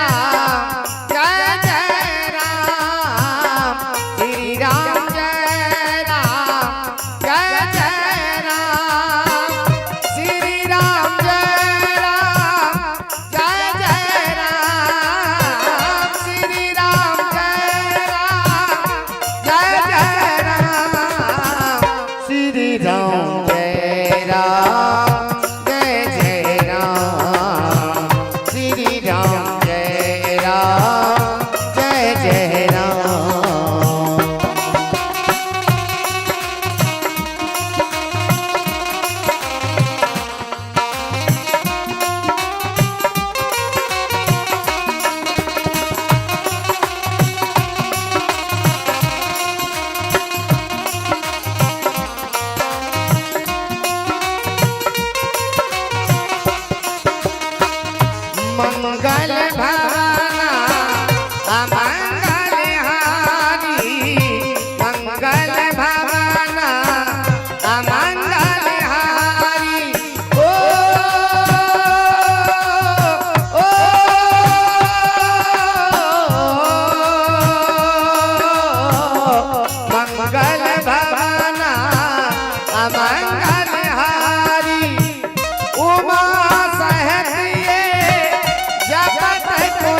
Speaker 2: राम, जय जय राम। श्री राम जय राम, जय जय राम। श्री राम जय राम, जय जय राम। श्री राम जय राम, जय जय राम। श्री राम जय राम, जय जय राम। श्री राम जय राम, जय जय राम। मंगल भवना अमंगल हारी, मंगल भवना अमंगल हारी। ओ मंगल भवना अमंगल हारी। उमा सहत ये जगत को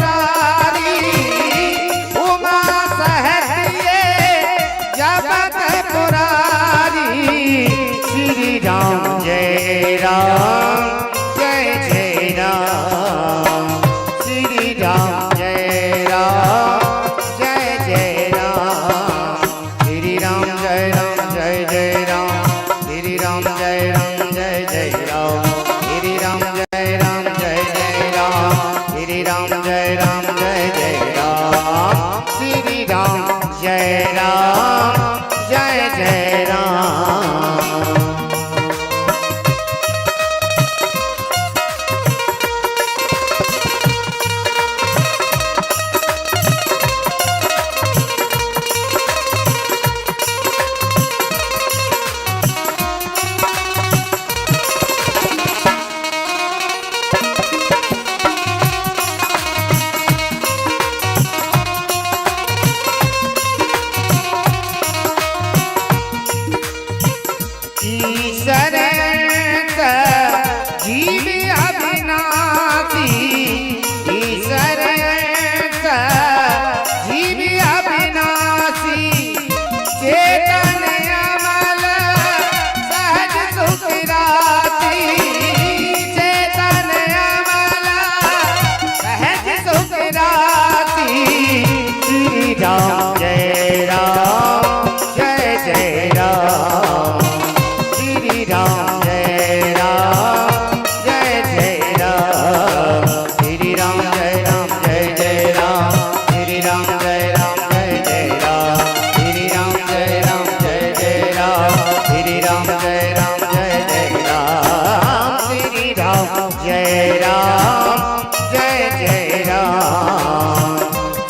Speaker 2: जय राम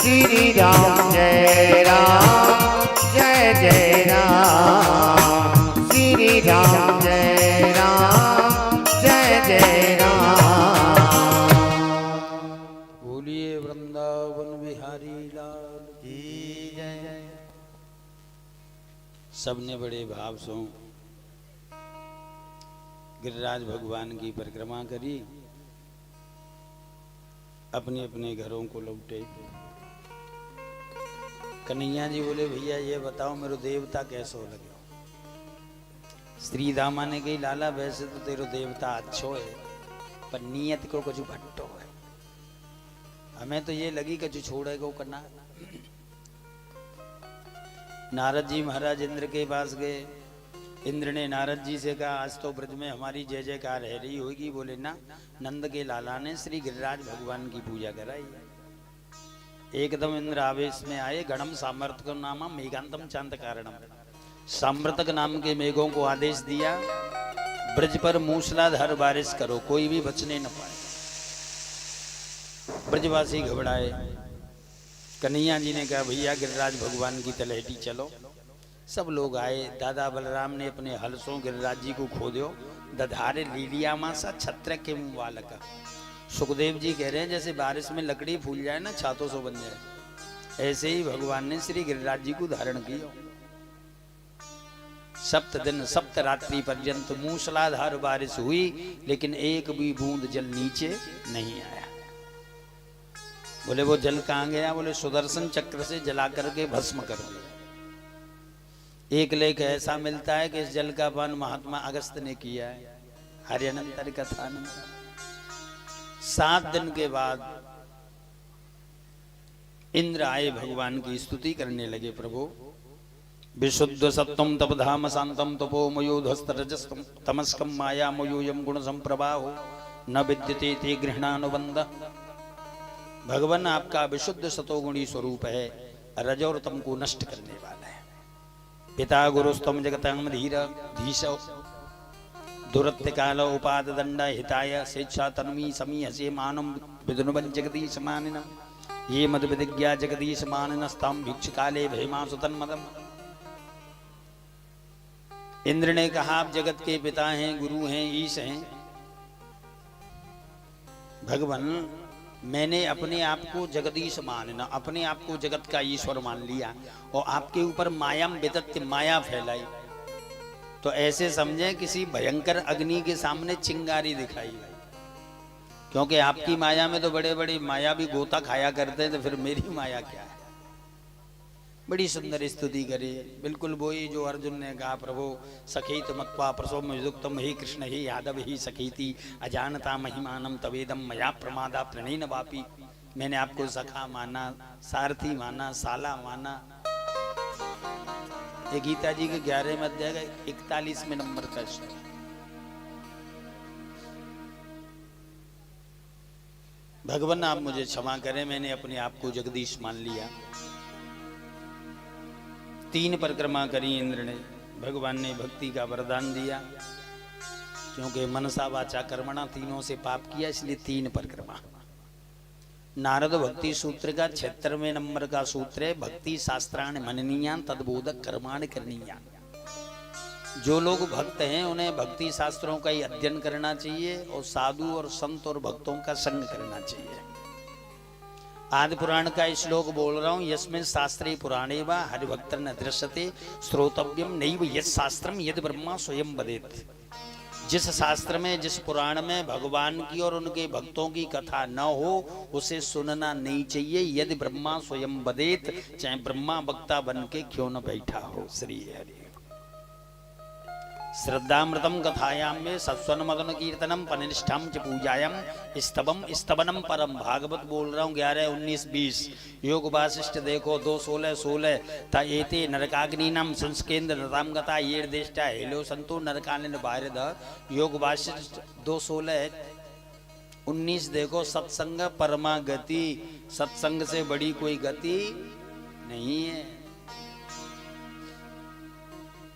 Speaker 2: श्री राम जय राम जय राम श्री राम जय राम जय राम।
Speaker 1: बोलिए वृंदावन बिहारी लाल की जय। सबने बड़े भाव से गिरिराज भगवान की परिक्रमा करी, अपने अपने घरों को लौटे। कन्हैया जी बोले भैया ये बताओ मेरे देवता कैसो लगे। श्री दामा ने कही लाला वैसे तो तेरो देवता अच्छो है पर नियत को कुछ भट्टो है, हमें तो ये लगी कुछ छोड़े को करना। नारद जी महाराज इंद्र के पास गए। इंद्र ने नारद जी से कहा आज तो ब्रज में हमारी जय जयकार रह रही होगी। बोले ना, नंद के लाला ने श्री गिरिराज भगवान की पूजा कराई। एकदम इंद्र आवेश में आए। गणम सामर्थक नामा मेघांतम चांद कारणम, सामर्थक नाम के मेघों को आदेश दिया ब्रज पर मूसलाधार बारिश करो, कोई भी बचने न पाए। ब्रजवासी घबराए। कन्हैया जी ने कहा भैया गिरिराज भगवान की तलहटी चलो। सब लोग आए। दादा बलराम ने अपने हलसों गिरिराज जी को खोदो। दधारे लीलिया मासा छत्र के मुंह बालका। सुखदेव जी कह रहे हैं जैसे बारिश में लकड़ी फूल जाए ना, छातों से बन जाए, ऐसे ही भगवान ने श्री गिरिराज जी को धारण किया। सप्त दिन सप्त रात्रि पर्यंत मूसलाधार बारिश हुई, लेकिन एक भी बूंद जल नीचे नहीं आया। बोले वो जल कहाँ गया? बोले सुदर्शन चक्र से जला करके भस्म कर दिया। एक लेख ऐसा मिलता है कि इस जल का पान महात्मा अगस्त ने किया है, हरिअनंतर कथा में। 7 दिन के बाद इंद्र आए, भगवान की स्तुति करने लगे। प्रभु विशुद्ध सत्वम तपधाम शांतम तपो मयोधस्त रजस्तम तमस्कम माया मयोयम गुण संप्रभाहो न विद्यते ते गृहणानुबंध। भगवान आपका विशुद्ध सतोगुणी स्वरूप है, रज और तम को नष्ट करने वाला है। पिता गुरुस्तम जगतम धीर धीश दुरत्य काल उपाद दंड हिताय स्वेच्छा तन्वी समीहसे मानम विदुनुबं जगदीश मानिनम ये मद विदिज्ञा जगदीश मानिनस्ताम भिक्ष काले भयमा सुतन्मदम। इंद्र ने कहा आप जगत के पिता हैं, गुरु हैं, ईश हैं। भगवान मैंने अपने आप को जगदीश मानना, अपने आप को जगत का ईश्वर मान लिया और आपके ऊपर मायाम विदत्य माया फैलाई। तो ऐसे समझे किसी भयंकर अग्नि के सामने चिंगारी दिखाई, क्योंकि आपकी माया में तो बड़े बड़े माया भी गोता खाया करते हैं, तो फिर मेरी माया क्या है। बड़ी सुंदर स्तुति करी। बिल्कुल वही जो अर्जुन ने कहा प्रभु सखीत मत्वा प्रसोम युक्तम ही कृष्ण ही यादव ही सखीति अजानता महिमानम तवेदम मया प्रमादा प्रणीन वापी। मैंने आपको सखा माना, सारथी माना, साला माना। ये गीता जी के 11वें अध्याय का 41वें नंबर का श्लोक। भगवान आप मुझे क्षमा करें, मैंने अपने आप को जगदीश मान लिया। 3 परिक्रमा करी इंद्र ने। भगवान ने भक्ति का वरदान दिया, क्योंकि मनसा वाचा कर्मणा तीनों से पाप किया, इसलिए 3 परिक्रमा। नारद भक्ति सूत्र का 76वें नंबर का सूत्र है भक्ति शास्त्राण मननीयान तद्बोधक कर्माण करणीयान। जो लोग भक्त हैं उन्हें भक्ति शास्त्रों का ही अध्ययन करना चाहिए और साधु और संत और भक्तों का संग करना चाहिए। आदि पुराण का श्लोक बोल रहा हूं, यस्मिन् शास्त्रे पुराणे वा हरिभक्तर न दृश्यते श्रोतव्यम नैव यत् शास्त्रम यदि ब्रह्मा स्वयं वदेत। जिस शास्त्र में, जिस पुराण में भगवान की और उनके भक्तों की कथा न हो उसे सुनना नहीं चाहिए, यदि ब्रह्मा स्वयं वदेत, चाहे ब्रह्मा वक्ता बन के क्यों न बैठा हो। श्री हरि। श्रद्धामृतम कथायाम में सत्स्वन मदन कीर्तनम पनिष्ठाम च पूजायाम स्तवम स्तवनम परम। भागवत बोल रहा हूँ 11, 19, 20। योग वासिष्ठ देखो 2, 16, 16 ता एते नरकाग्निनाम संस्केन्द्र नताम गता ये देष्टा हेलो संतो नरकालिन बाहर। योग वासिष्ठ 2, 16, 19 देखो। सत्संग परमा गति, सत्संग से बड़ी कोई गति नहीं है।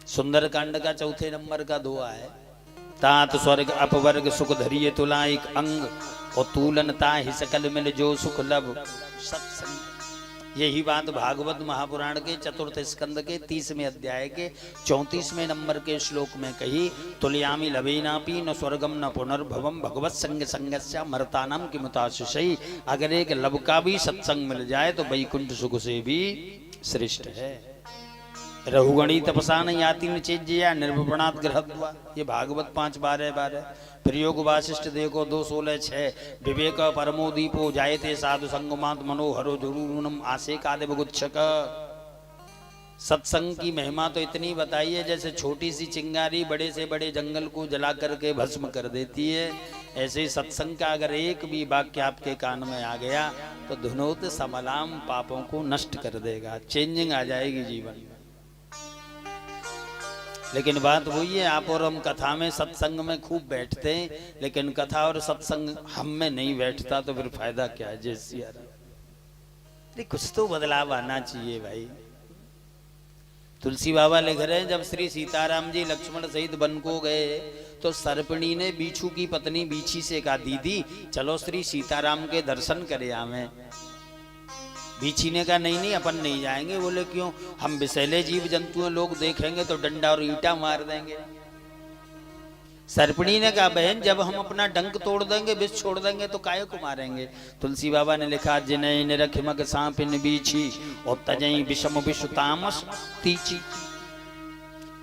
Speaker 1: सुंदरकांड का 4 नंबर का दुआ है, तात स्वर्ग अपवर्ग सुख धरिये तुला एक अंग
Speaker 3: और तूलनता ही सकल मिल जो सुख लब सत्संग। यही बात भागवत महापुराण के चतुर्थ स्कंद के 30वें अध्याय के 34वें नंबर के श्लोक में कही, तुलयामी लवेनापि न स्वर्गम न पुनर्भवम भगवत संग संगस्या मरतानाम किमुताशुषई। अगर एक लब का भी सत्संग मिल जाए तो वैकुंठ सुख से भी श्रेष्ठ है। रहुगणी तपसा न याति न चेज्या निर्विपणात् गृहद्वा, ये भागवत 5:12-12। फिर योग वासिष्ठ देखो 2:16-6, विवेक परमोदीपो जायते साधु संगमात मनोहरो जरूरनम आसे कादेव गुच्छक। सत्संग की महिमा तो इतनी बताई है, जैसे छोटी सी चिंगारी बड़े से बड़े जंगल को जला करके भस्म कर देती है, ऐसे ही सत्संग का अगर एक भी वाक्य आपके कान में आ गया तो धुनोत समलाम पापों को नष्ट कर देगा, चेंजिंग आ जाएगी जीवन में। लेकिन बात वही है, आप और हम कथा में सत्संग में खूब बैठते हैं, लेकिन कथा और सत्संग हम में नहीं बैठता तो फिर फायदा क्या है। जैसी अरे कुछ तो बदलाव आना चाहिए भाई। तुलसी बाबा लिख रहे हैं, जब श्री सीताराम जी लक्ष्मण सहित वन को गए तो सर्पिणी ने बीछू की पत्नी बीछी से कहा, दीदी चलो श्री सीताराम के दर्शन करे आवे। बीछी ने कहा नहीं नहीं अपन नहीं जाएंगे। बोले क्यों? हम विषैले जीव जंतु हैं, लोग देखेंगे तो डंडा और ईंटा मार देंगे। सर्पिणी ने कहा बहन जब हम अपना डंक तोड़ देंगे, विष छोड़ देंगे तो काहे को मारेंगे। तुलसी बाबा ने लिखा, जिन्हें निरखिमक सांपिन बीछी और तजई विषम विषु तामस तीची।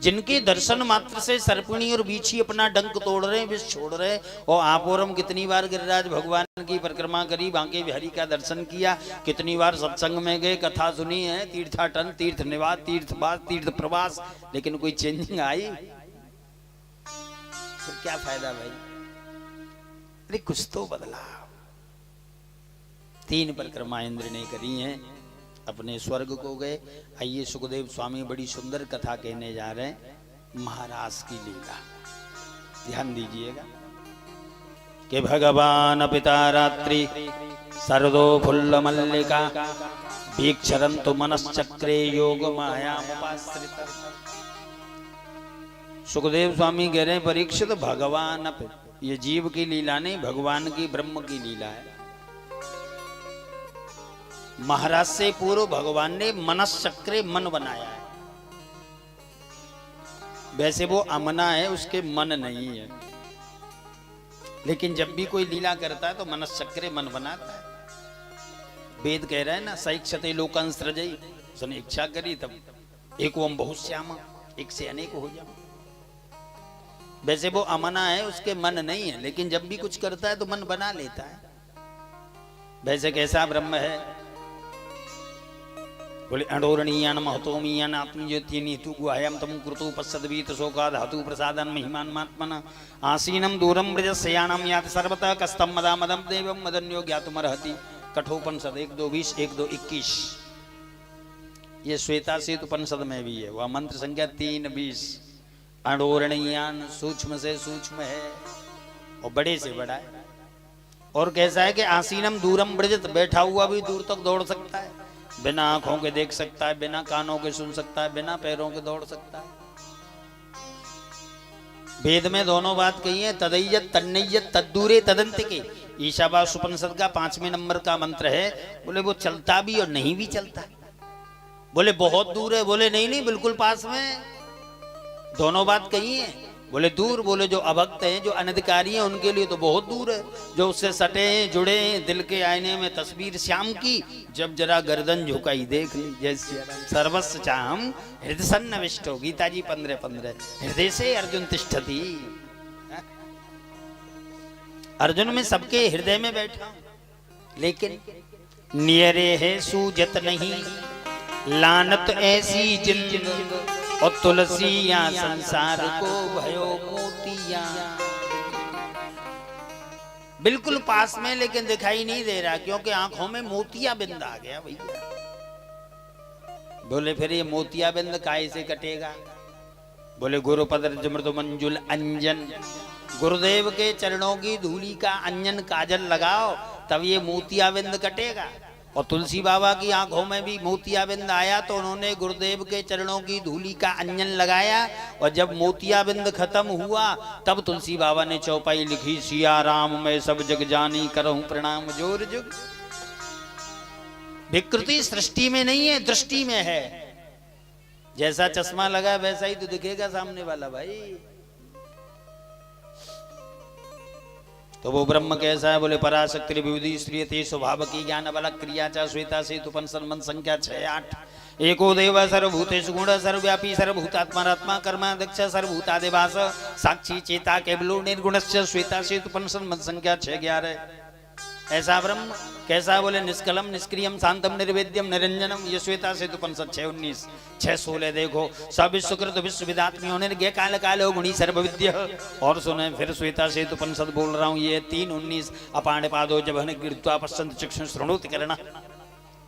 Speaker 3: जिनके दर्शन मात्र से सर्पिणी और बीछी अपना डंक तोड़ रहे हैं, विष छोड़ रहे हैं। और आप और हम कितनी बार गिरिराज भगवान की परिक्रमा करी, बांके बिहारी का दर्शन किया, कितनी बार सत्संग में गए, कथा सुनी है, तीर्थाटन, तीर्थ निवास, तीर्थवास, तीर्थ प्रवास, लेकिन कोई चेंजिंग आई? फिर क्या फायदा भाई। अरे कुछ तो बदला। 3 परिक्रमा इंद्र ने करी हैं, अपने स्वर्ग को गए। आइए सुखदेव स्वामी बड़ी सुंदर कथा कहने जा रहे हैं, महाराज की लीला। ध्यान दीजिएगा कि भगवान पिता रात्रि सरदो फुल्ल मल्लिका वीक्षरन्तु मनश्चक्रे योग मायामुपाश्रिता। सुखदेव स्वामी कह रहे हैं, परीक्षित भगवान, ये जीव की लीला नहीं, भगवान की ब्रह्म की लीला है। महाराज से पूर्व भगवान ने मनश्चक्रे मन बनाया है। वैसे वो अमना है, उसके मन नहीं है, लेकिन जब भी कोई लीला करता है तो मनश्चक्रे मन बनाता है। वेद कह रहे हैं ना, सैक्षते लोकं सृजई, उसने इच्छा करी तब एकोम बहुश्याम, एक से अनेक हो जाओ। वैसे वो अमना है, उसके मन नहीं है, लेकिन जब भी कुछ करता है तो मन बना लेता है। वैसे कैसा ब्रह्म है? बोले अडोरणीयान महतोमीयान आत्मज्योतिनी तु गुहायाम तम कृतो पश्चद्वीत शोका धातु प्रसादन महिमान मात्मन आसीनम दूरम ब्रजस्यानम याति सर्वतः कस्तम मदा मदम देवम मदन्यो ज्ञातुमर्हति। कठोपनिषद 1:2:20, 1:2:21। ये श्वेता सेतु उपनिषद में भी है, वह मंत्र संख्या 3:20। अडोरणीयान सूक्ष्म से सूक्ष्म है और बड़े से बड़ा है। और कैसा है कि आसीनम दूरम ब्रजत, बैठा हुआ भी दूर तक दौड़ सकता है, बिना आंखों के देख सकता है, बिना कानों के सुन सकता है, बिना पैरों के दौड़ सकता है। वेद में दोनों बात कही है, तदैयत तन्नय्यत तद्दूरे तदंतिके। ईशावास उपनिषद का 5वें नंबर का मंत्र है। बोले वो चलता भी और नहीं भी चलता। बोले बहुत दूर है, बोले नहीं नहीं बिल्कुल पास में। दोनों बात कही है। बोले दूर, बोले जो अभक्त हैं, जो अनधिकारी हैं, उनके लिए तो बहुत दूर है। जो उससे सटे हैं, जुड़े हैं, दिल के आईने में तस्वीर श्याम की, जब जरा गर्दन झुकाई देख ली। जैसे सर्वस्व चाहम हृदय सन्नविष्टो, गीता जी 15:15। हृदय से अर्जुन तिष्ठति। अर्जुन में सबके हृदय में बैठा, लेकिन नियरे है सूजत नहीं, लानत ऐसी जिंदगी और तुलसिया संसार को भयो मोतिया। बिल्कुल पास में, लेकिन दिखाई नहीं दे रहा, क्योंकि आंखों में मोतिया बिंद आ गया भैया। बोले फिर ये मोतिया बिंद काय से कटेगा? बोले गुरुपद मृदु मंजुल अंजन, गुरुदेव के चरणों की धूली का अंजन काजल लगाओ, तब ये मोतिया बिंद कटेगा। और तुलसी बाबा की आंखों में भी मोतियाबिंद आया तो उन्होंने गुरुदेव के चरणों की धूली का अंजन लगाया, और जब मोतियाबिंद खत्म हुआ तब तुलसी बाबा ने चौपाई लिखी, सिया राम मैं सब जग जानी करहूं प्रणाम जोर जुग। विकृति सृष्टि में नहीं है, दृष्टि में है। जैसा चश्मा लगा वैसा ही तो दिखेगा सामने वाला भाई। तो वो ब्रह्म कैसा है? बोले पराशक्ति विविधि श्रीयते स्वभाव की ज्ञान बल क्रिया च श्वेता से तुपन सन्मन संख्या 6-8 एको देव सर्वभूतेषु गुण सर्वव्यापी सर्वभूतात्मात्मा कर्मा दक्ष सर्वभूतादिवास साक्षी चेता केवलो निर्गुणश्च श्वेता से तुपन सन्मन संख्या 6-11। ऐसा ब्रह्म कैसा? बोले निष्कलम निष्क्रियम शांतम निर्वेद्यम निरंजनम। ये श्वेता से तुपन 6-19 6-16 देखो। सब विश्वकृत विश्वविदात्मी होने गे काल कालो गुणी सर्वविद्य। और सुने फिर श्वेता से तुपन बोल रहा हूँ, ये 3-19 अपाण पादो जब गिरत्वा पश्चंत चक्षु श्रृणोति करना।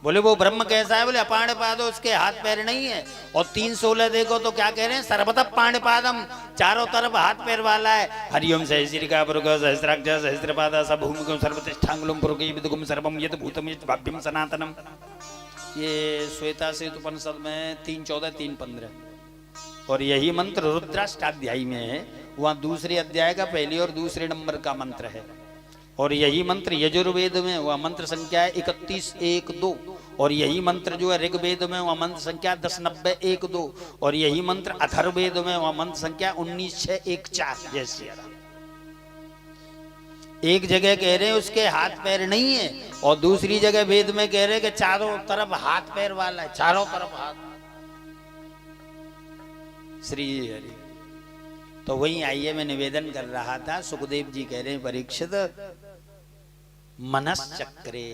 Speaker 3: बोले वो ब्रह्म कैसा है? बोले अपाण पादो, उसके हाथ पैर नहीं है। और 3-16 देखो तो क्या कह रहे हैं? सर्वतः पाण पादम, चारों तरफ हाथ पैर वाला है। हरिओम सहस्रिका पुरुष सहस्राक्ष सहस्रपादा सब भूमिगम सर्वतिष्ठांगुलम पुरुषी विदुगम सर्वम यद भूतम यद भाव्यम सनातनम। ये श्वेता से उपनिषद में 3-14 3-15। और यही मंत्र रुद्राष्टाध्यायी में है, वहाँ दूसरे अध्याय का पहले और दूसरे नंबर का मंत्र है। और यही मंत्र यजुर्वेद में वह मंत्र संख्या है 31-1-2। और यही मंत्र जो है ऋग्वेद में वह मंत्र संख्या 10-90-1-2। और यही मंत्र अथर्ववेद में वह मंत्र संख्या 19-6-1-4। जैसे एक जगह कह रहे हैं उसके हाथ पैर नहीं है, और दूसरी जगह वेद में कह रहे हैं कि चारों तरफ हाथ पैर वाला है, चारों तरफ हाथ। श्री हरि। तो वहीं आइए, मैं निवेदन कर रहा था, सुखदेव जी कह रहे हैं परीक्षित मनश्चक्रे,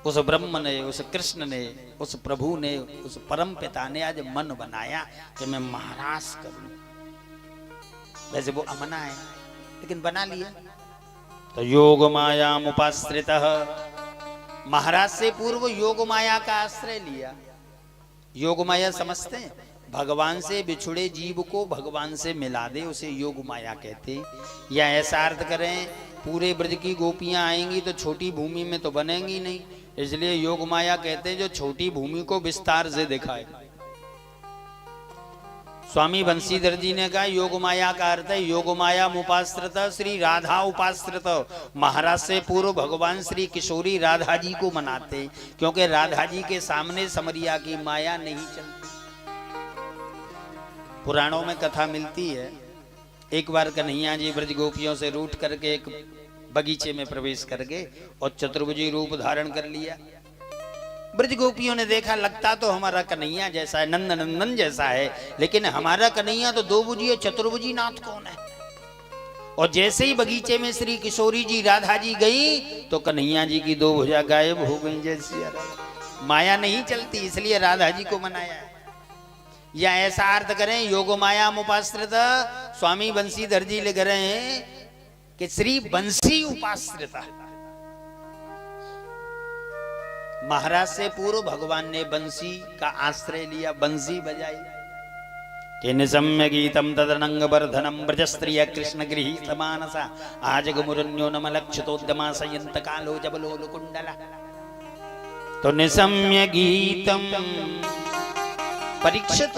Speaker 3: उस ब्रह्म ने, उस कृष्ण ने, उस प्रभु ने, उस परम पिता ने आज मन बनाया कि मैं महाराज करूं। वैसे वो अमना है लेकिन बना लिया। तो योग माया उपाश्रित, महाराज से पूर्व योग माया का आश्रय लिया। योग माया समझते हैं? भगवान से बिछुड़े जीव को भगवान से मिला दे, उसे योग माया कहते। या ऐसा अर्थ करें, पूरे ब्रज की गोपियां आएंगी तो छोटी भूमि में तो बनेंगी नहीं, इसलिए योग माया कहते हैं जो छोटी भूमि को विस्तार से दिखाए। स्वामी बंशीधर जी ने कहा योग माया का अर्थ है योग माया उपाश्रित श्री राधा उपाश्रित। महाराज से पूर्व भगवान श्री किशोरी राधा जी को मनाते, क्योंकि राधा जी के सामने समरिया की माया नहीं चलती। पुराणों में कथा मिलती है, एक बार कन्हैया जी ब्रज गोपियों से रूठ करके एक बगीचे में प्रवेश करके और चतुर्भुजी रूप धारण कर लिया। ब्रज गोपियों ने देखा लगता तो हमारा कन्हैया जैसा है, नंद नंदन जैसा है, लेकिन हमारा कन्हैया तो दो भुजी है, चतुर्भुजी नाथ कौन है। और जैसे ही बगीचे में श्री किशोरी जी राधा जी गई तो कन्हैया जी की दो भुजा गायब हो गई। जैसी माया नहीं चलती, इसलिए राधा जी को मनाया है। या ऐसा अर्थ करें योग माया उपाश्रित, स्वामी बंशीधर जी लिख रहे हैं कि श्री बंसी उपाश्रित। महाराज से पूर्व भगवान ने बंसी का आश्रय लिया, बंसी बजाई। कि निसम्य गीतम तदनंग वर्धनम ब्रजस्त्रिय कृष्ण गृही समानसा आजगमुरन्यो नमलक्षतोद्यमा संयंत कालो जबलोल कुंडला। तो निसम्य गीतम, परीक्षित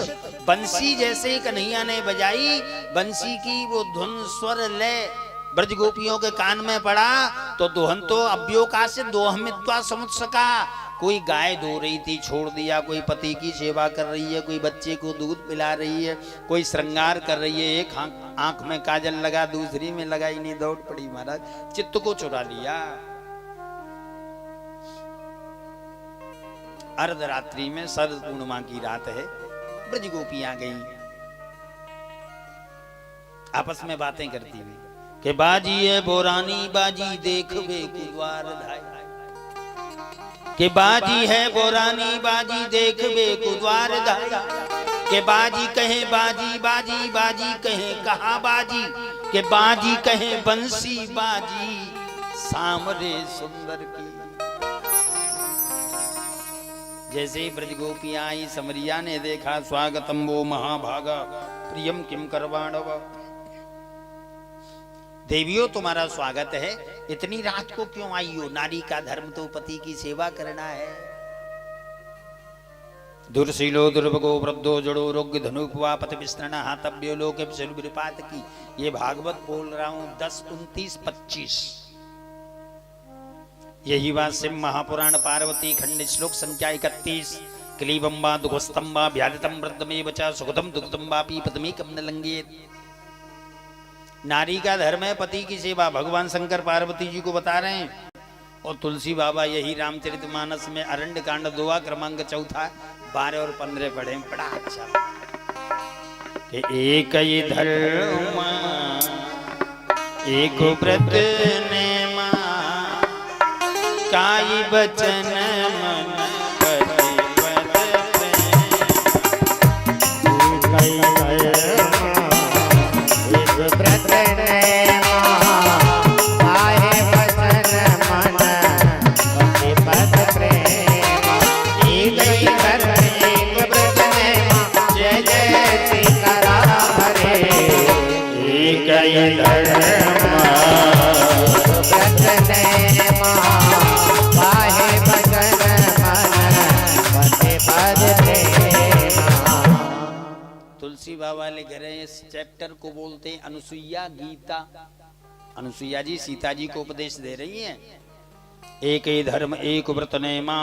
Speaker 3: बंसी जैसे कन्हैया ने बजाई, बंसी की वो धुन स्वर लय ब्रज गोपियों के कान में पड़ा तो दुहन तो अव्योका से दोहमित्वा समुत्सका। कोई गाय धो रही थी छोड़ दिया, कोई पति की सेवा कर रही है, कोई बच्चे को दूध पिला रही है, कोई श्रृंगार कर रही है। एक आंख में काजल लगा, दूसरी में लगाई नहीं, दौड़ पड़ी महाराज, चित्त को चुरा लिया। अर्धरात्रि में शरद पूर्णिमा की रात है, ब्रज गोपियां गई आपस में बातें करती हुई कि बाजी है बोरानी बाजी देख वे कुद्वार धाय, के बाजी है बोरानी बाजी देख वे कुद्वार धाय, के बाजी कहे बाजी बाजी बाजी कहे कहा बाजी, के बाजी कहे बंसी बाजी सामरे सुंदर की। जैसे ही ब्रज गोपियां आई, समरिया ने देखा स्वागतम वो महाभागा प्रियम किम करवाणव। देवियों तुम्हारा स्वागत है, इतनी रात को क्यों आई हो? नारी का धर्म तो पति की सेवा करना है। दुर्शीलो दुर्भगो वृद्धो जड़ो रोग्य धनुपवा पति विस्तृण हातव्यो लोक विपात की। ये भागवत बोल रहा हूं 10, 29, 25। यही बात सिंह महापुराण पार्वती खंड श्लोक संख्या 31। क्लीबंबा दुगस्तंबा व्याधितम वृद्धमेव च सुगतम दुग्धम वापी पद्मेकम न लंघेत। नारी का धर्म है पति की सेवा, भगवान शंकर पार्वती जी को बता रहे हैं। और तुलसी बाबा यही रामचरितमानस में अरण्य कांड 2 क्रमांक 4 12 और 15 पढ़े, बड़ा अच्छा कि एक ही धर्म एक व्रत नेमा काई बचन मन तुलसी बाबा ले घरे इस चैप्टर को बोलते हैं अनुसुईया गीता। अनुसुईया जी सीता जी को उपदेश दे रही हैं। एक ही धर्म एक व्रत नेमा।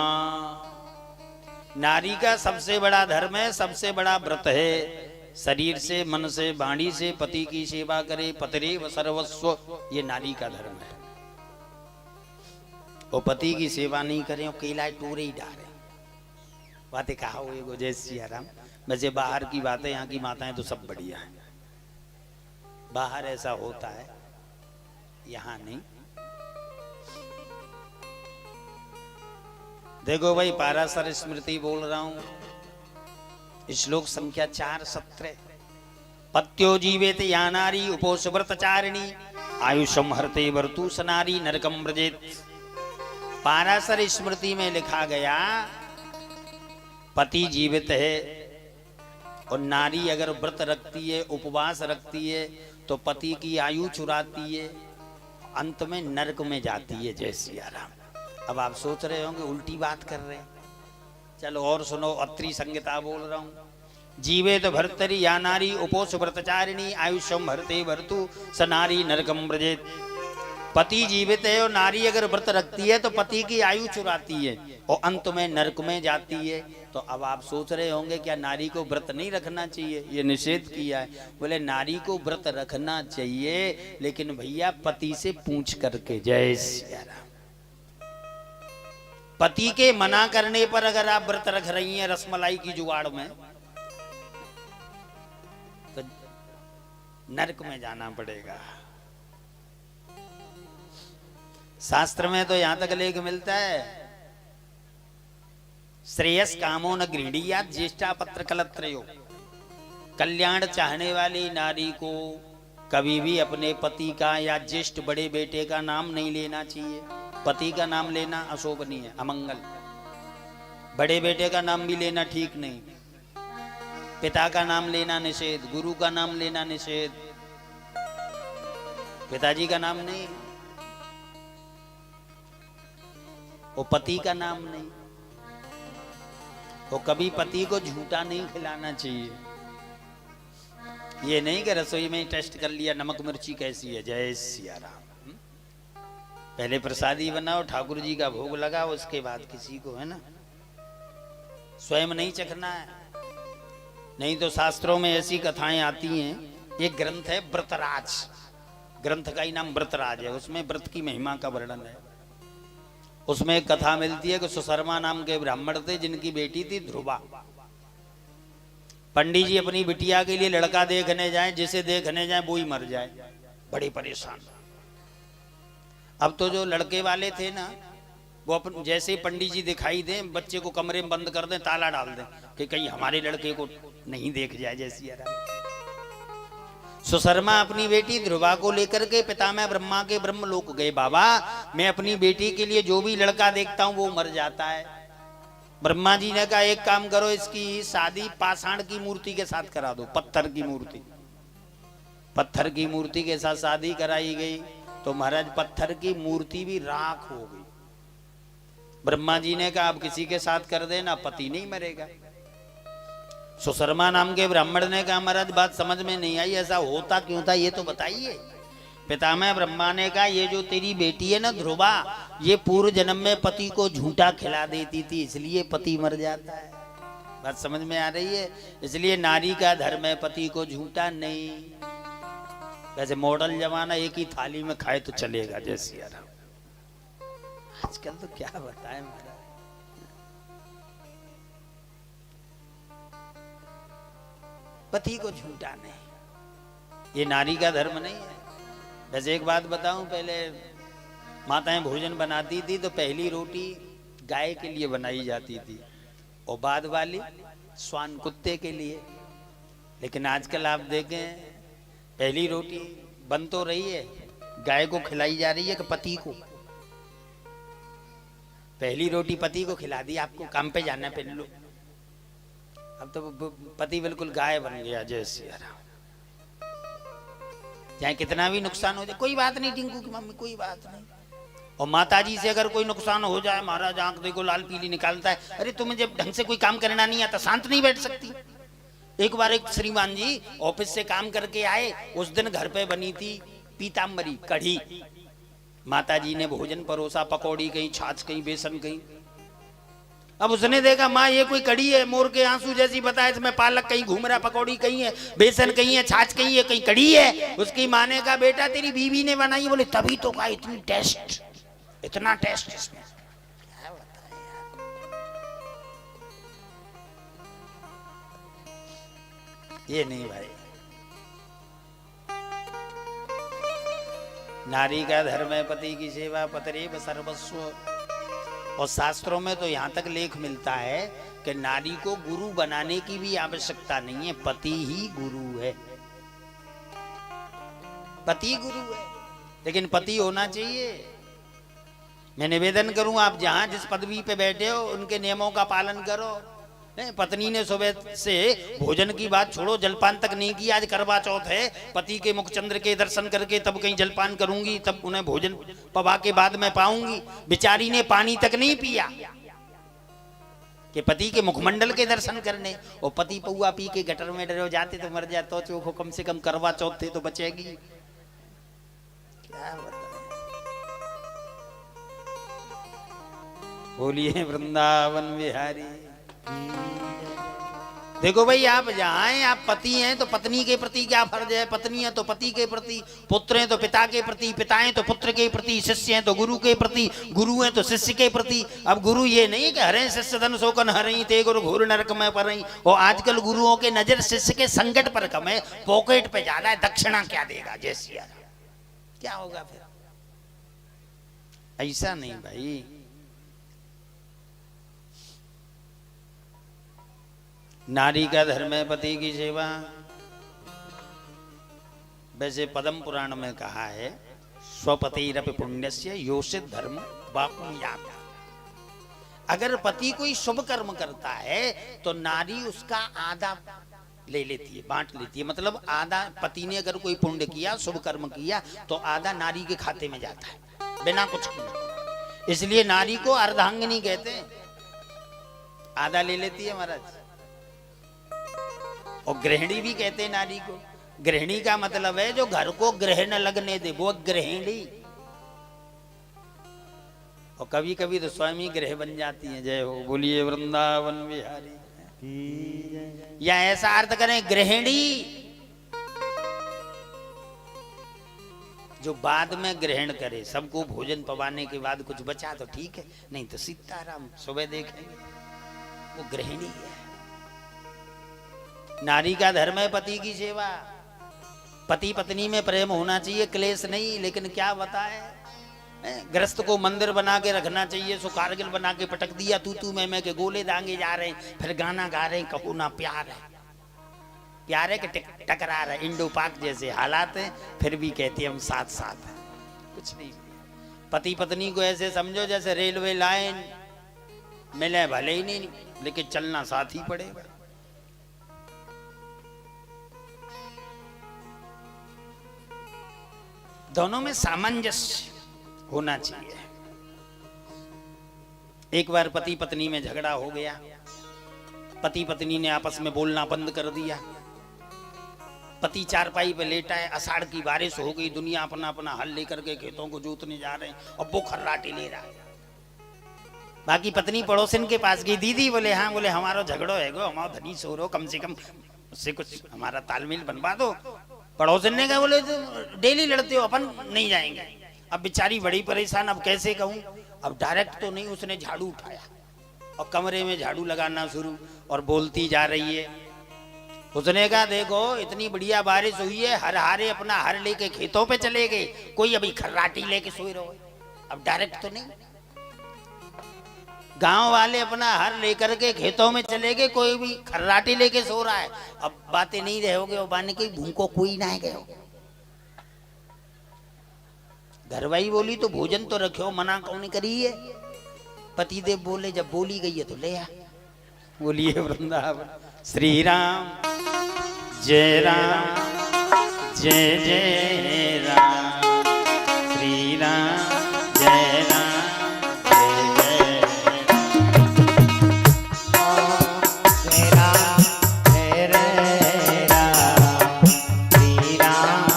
Speaker 3: नारी का सबसे बड़ा धर्म है, सबसे बड़ा व्रत है। शरीर से, मन से, वाणी से पति की सेवा करे। पतिरेव सर्वस्व, ये नारी का धर्म है। वो पति की सेवा नहीं करें, केला टूरे ही डाले। बातें कहा हुए गो जय सिया राम। वैसे बाहर की बातें, यहाँ की माताएं तो सब बढ़िया है। बाहर ऐसा होता है, यहाँ नहीं। देखो भाई, पाराशर स्मृति बोल रहा हूं, श्लोक संख्या 4:17। पत्यो जीवेत या नारी उपोष व्रतचारिणी आयुषम हरते वर्तु सनारी नरकम व्रजेत। पाराशर स्मृति में लिखा गया, पति जीवित है और नारी अगर व्रत रखती है, उपवास रखती है, तो पति की आयु चुराती है, अंत में नरक में जाती है। जय सिया राम। अब आप सोच रहे होंगे उल्टी बात कर रहे हैं। चलो और सुनो, अत्रि संहिता बोल रहा हूं। जीवेत भर्तरी या नारी उपोष व्रतचारिणी आयुष्यम भरते भरतु स नारी नरकम व्रजेत। पति जीवित है और नारी अगर व्रत रखती है तो पति की आयु चुराती है और अंत में नरक में जाती है। तो अब आप सोच रहे होंगे क्या नारी को व्रत नहीं रखना चाहिए? ये निषेध किया है। बोले नारी को व्रत रखना चाहिए, लेकिन भैया पति से पूछ करके। जय सिया राम। पति के मना करने पर अगर आप व्रत रख रही हैं रसमलाई की जुगाड़ में, तो नरक में जाना पड़ेगा। शास्त्र में तो यहां तक लेख मिलता है, श्रेयस कामो न गृहणीयात् ज्येष्ठा पत्र कलत्रयो। कल्याण चाहने वाली नारी को कभी भी अपने पति का या ज्येष्ठ बड़े बेटे का नाम नहीं लेना चाहिए। पति का नाम लेना अशोभनीय है, अमंगल। बड़े बेटे का नाम भी लेना ठीक नहीं। पिता का नाम लेना निषेध, गुरु का नाम लेना निषेध, पिताजी का नाम नहीं, वो पति का नाम नहीं। वो कभी पति को झूठा नहीं खिलाना चाहिए। ये नहीं कि रसोई में टेस्ट कर लिया नमक मिर्ची कैसी है। जय सिया राम। पहले प्रसादी बनाओ, ठाकुर जी का भोग लगाओ, उसके बाद किसी को, है ना, स्वयं नहीं चखना है। नहीं तो शास्त्रों में ऐसी कथाएं आती हैं। एक ग्रंथ है व्रतराज, ग्रंथ का ही नाम व्रतराज है। उसमें व्रत की महिमा का वर्णन है। उसमें एक कथा मिलती है कि सुशर्मा नाम के ब्राह्मण थे जिनकी बेटी थी ध्रुवा। पंडित जी अपनी बिटिया के लिए लड़का देखने जाए, जिसे देखने जाए वो ही मर जाए, बड़े परेशान। अब तो जो लड़के वाले थे ना, वो अपन जैसे ही पंडित जी दिखाई दें, बच्चे को कमरे में बंद कर दें, ताला डाल दें कि कहीं हमारे लड़के को नहीं देख जाए। जैसी सुशर्मा अपनी बेटी ध्रुवा को लेकर के पितामह ब्रह्मा के ब्रह्मलोक गए। बाबा, मैं अपनी बेटी के लिए जो भी लड़का देखता हूं वो मर जाता है। ब्रह्मा जी ने कहा एक काम करो, इसकी शादी पाषाण की मूर्ति के साथ करा दो, पत्थर की मूर्ति। पत्थर की मूर्ति के साथ शादी कराई गई। तो महाराज पत्थर की मूर्ति भी राख हो गई। ब्रह्मा जी ने कहा अब किसी के साथ कर देना, पति नहीं मरेगा। सुशर्मा नाम के ब्राह्मण ने कहा महाराज बात समझ में नहीं आई, ऐसा होता क्यों था ये तो बताइए। पितामह ब्रह्मा ने कहा ये जो तेरी बेटी है ना ध्रुवा, ये पूर्व जन्म में पति को झूठा खिला देती थी, इसलिए पति मर जाता है। बात समझ में आ रही है? इसलिए नारी का धर्म है पति को झूठा नहीं। वैसे मॉडल जमाना, एक ही थाली में खाए तो चलेगा जैसी यार। आजकल तो क्या बताएं महाराज। पति को झूठा नहीं, ये नारी का धर्म नहीं है। वैसे एक बात बताऊं, पहले माताएं भोजन बनाती थी तो पहली रोटी गाय के लिए बनाई जाती थी और बाद वाली श्वान कुत्ते के लिए। लेकिन आजकल आप देखें पहली रोटी बन तो रही है, गाय को खिलाई जा रही है कि पति को। पहली रोटी पति को खिला दी, आपको काम पे जाना है पहले लो। अब तो पति बिल्कुल गाय बन गया जैसे यार। चाहे कितना भी नुकसान हो जाए कोई बात नहीं, टिंकू की मम्मी कोई बात नहीं। और माताजी से अगर कोई नुकसान हो जाए, महाराज आंख देखो लाल पीली निकालता है, अरे तुम्हें जब ढंग से कोई काम करना नहीं आता शांत नहीं बैठ सकती। एक बार एक श्रीमान जी ऑफिस से काम करके आए, उस दिन घर पे बनी थी पीताम्बरी कढ़ी। माताजी ने भोजन परोसा, पकौड़ी कहीं, छाछ कहीं, बेसन कहीं। अब उसने देखा माँ ये कोई कड़ी है, मोर के आंसू जैसी बताया, इसमें पालक कहीं घूम रहा, पकौड़ी कहीं है, बेसन कहीं है, छाछ कहीं है, कहीं कड़ी है। उसकी माँ ने कहा बेटा तेरी बीवी ने बनाई। बोले तभी तो कहा इतनी टेस्ट, इतना टेस्ट इसमें। क्या बताएं यार, ये नहीं भाई। नारी का धर्म है पति की सेवा, पतिरेव सर्वस्व। और शास्त्रों में तो यहां तक लेख मिलता है कि नारी को गुरु बनाने की भी आवश्यकता नहीं है, पति ही गुरु है। पति गुरु है, लेकिन पति होना चाहिए। मैं निवेदन करूं आप जहां जिस पदवी पे बैठे हो उनके नियमों का पालन करो। नहीं, पत्नी ने सुबह से भोजन की बात छोड़ो, जलपान तक नहीं किया। आज करवा चौथ है, पति के मुखचंद्र के दर्शन करके तब कहीं जलपान करूंगी, तब उन्हें भोजन पवा के बाद में पाऊंगी। बेचारी ने पानी तक नहीं पिया कि पति के मुखमंडल के दर्शन करने। और पति पौआ पी के गटर में डरे जाते तो मर जाते, तो चोखो कम से कम करवा चौथ थे तो बचेगी। क्या बताएं। बोलिए वृंदावन बिहारी। देखो भाई आप जहां हैं, आप पति हैं तो पत्नी के प्रति क्या फर्ज है, पत्नी है तो पति के प्रति, पुत्र हैं तो पिता के प्रति, पिता हैं तो पुत्र के प्रति, शिष्य हैं तो गुरु के प्रति, गुरु हैं तो शिष्य के प्रति। अब गुरु ये नहीं कि हरे शिष्य धन शोकन हरई ते गुरु घोर नरक में परई। और आजकल गुरुओं के नजर शिष्य के संकट पर कम है, पॉकेट पे ज्यादा है, दक्षिणा क्या देगा जैसी क्या होगा फिर। ऐसा नहीं भाई। नारी का धर्म है पति की सेवा। वैसे पद्म पुराण में कहा है स्वपतिरपि पुण्यस्य योषित धर्म बाकुयात। अगर पति कोई शुभ कर्म करता है तो नारी उसका आधा ले लेती है, बांट लेती है। मतलब आधा पति ने अगर कोई पुण्य किया, शुभ कर्म किया, तो आधा नारी के खाते में जाता है बिना कुछ किए। इसलिए नारी को अर्धांगिनी कहते हैं, आधा ले लेती है महाराज। और गृहिणी भी कहते हैं नारी को। गृहिणी का मतलब है जो घर को ग्रह न लगने दे, वो गृहिणी। और कभी कभी तो स्वयं ही ग्रह बन जाती हैं। जय हो, बोलिए वृंदावन बिहारी। या ऐसा अर्थ करें गृहिणी जो बाद में ग्रहण करे, सबको भोजन पवाने के बाद कुछ बचा तो ठीक है, नहीं तो सीताराम सुबह देखेंगे, वो गृहिणी है। नारी का धर्म है पति की सेवा। पति पत्नी में प्रेम होना चाहिए, क्लेश नहीं। लेकिन क्या बताए, ग्रस्त को मंदिर बना के रखना चाहिए, सो कारगिल बना के पटक दिया, तू मैं के गोले दांगे जा रहे हैं, फिर गाना गा रहे हैं, कहो ना प्यार है, प्यार है कि टकरा रहे। इंडो पाक जैसे हालात हैं, फिर भी कहते हैं हम साथ साथ हैं। कुछ नहीं। पति पत्नी को ऐसे समझो जैसे रेलवे लाइन, मिले भले ही नहीं लेकिन चलना साथ ही पड़ेगा। दोनों में सामंजस्य होना चाहिए। एक बार पति पत्नी में झगड़ा हो गया, पति पत्नी ने आपस में बोलना बंद कर दिया। पति चारपाई पे लेटा है, आषाढ़ की बारिश हो गई, दुनिया अपना अपना हल लेकर के खेतों को जोतने जा रहे हैं और वो खर्राटे ले रहा है। बाकी पत्नी पड़ोसन के पास गई, दीदी बोले हाँ, बोले हमारा झगड़ो है गो, हमारा धनी सो रो, कम से कम उससे कुछ हमारा तालमेल बनवा दो। पड़ोसन ने कहा बोले तो डेली लड़ते हो, अपन नहीं जाएंगे। अब बेचारी बड़ी परेशान, अब कैसे कहूं। अब डायरेक्ट तो नहीं, उसने झाड़ू उठाया और कमरे में झाड़ू लगाना शुरू और बोलती जा रही है। उसने कहा देखो इतनी बढ़िया बारिश हुई है, हर हारे अपना हर लेके खेतों पे चले गए, कोई अभी खर्राटी लेके सोए रहो। अब डायरेक्ट तो नहीं, गांव वाले अपना हर लेकर के खेतों में चले गए, कोई भी खर्राटी लेके सो रहा है। अब बातें नहीं रहोगे और बाने के भूखो कोई ना गए। घरवाई बोली तो भोजन तो रखो, मना कौन करी है। पतिदेव बोले जब बोली गई है तो ले आ। बोलिए वृंदावन श्री राम जय राम जय जय राम, श्री राम जय राम जय
Speaker 2: जय राम जय रे राम, श्री राम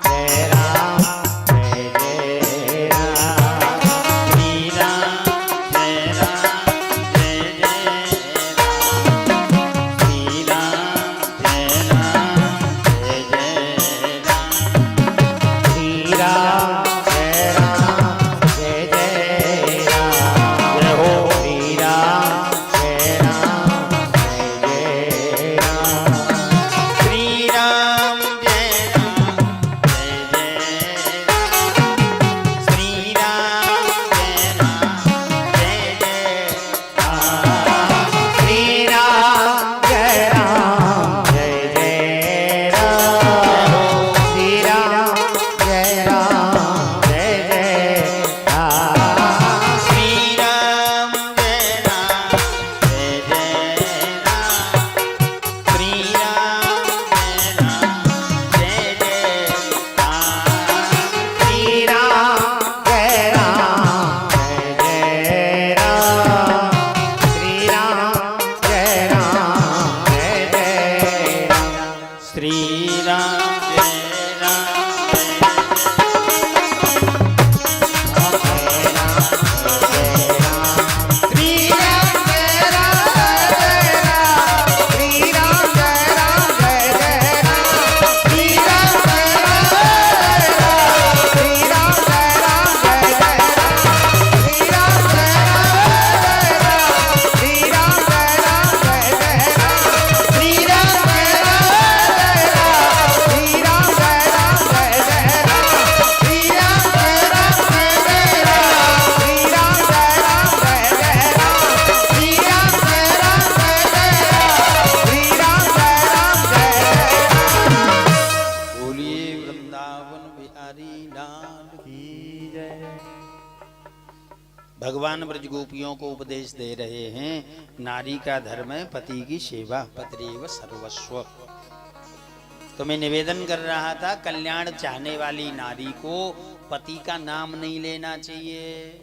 Speaker 2: जय राम जय जय राम,
Speaker 3: श्री राम जय राम जय जय राम, श्री राम जय राम जय जय राम,
Speaker 2: श्री राम जय राम जय जय राम,
Speaker 3: जय हो
Speaker 2: श्री राम जय राम जय जय राम,
Speaker 3: श्री राम जय राम जय जय राम, श्री राम जय राम जय जय राम,
Speaker 2: श्री राम जय राम जय जय राम, श्री राम जय राम जय जय राम,
Speaker 3: श्री राम जय राम जय जय राम, श्री राम जय राम जय जय राम,
Speaker 2: श्री राम जय राम जय जय राम, श्री राम जय राम जय जय राम,
Speaker 3: श्री राम जय राम
Speaker 2: श्री राम जय राम श्री राम जय राम जय जय राम, श्री राम जय राम श्री राम जय राम जय जय राम, श्री राम जय राम श्री राम जय राम जय जय राम, श्री राम जय राम श्री राम जय राम जय जय राम, श्री राम जय राम जय जय राम, श्री राम जय राम जय जय राम, श्री राम जय राम जय जय राम, श्री राम जय राम जय जय राम।
Speaker 3: बोलिए वृंदावन बिहारी लाल की जय। भगवान ब्रज गोपियों को उपदेश दे रहे हैं, नारी का धर्म है पति की सेवा, पतिरेव सर्वस्व। तो मैं निवेदन कर रहा था, कल्याण चाहने वाली नारी को पति का नाम नहीं लेना चाहिए।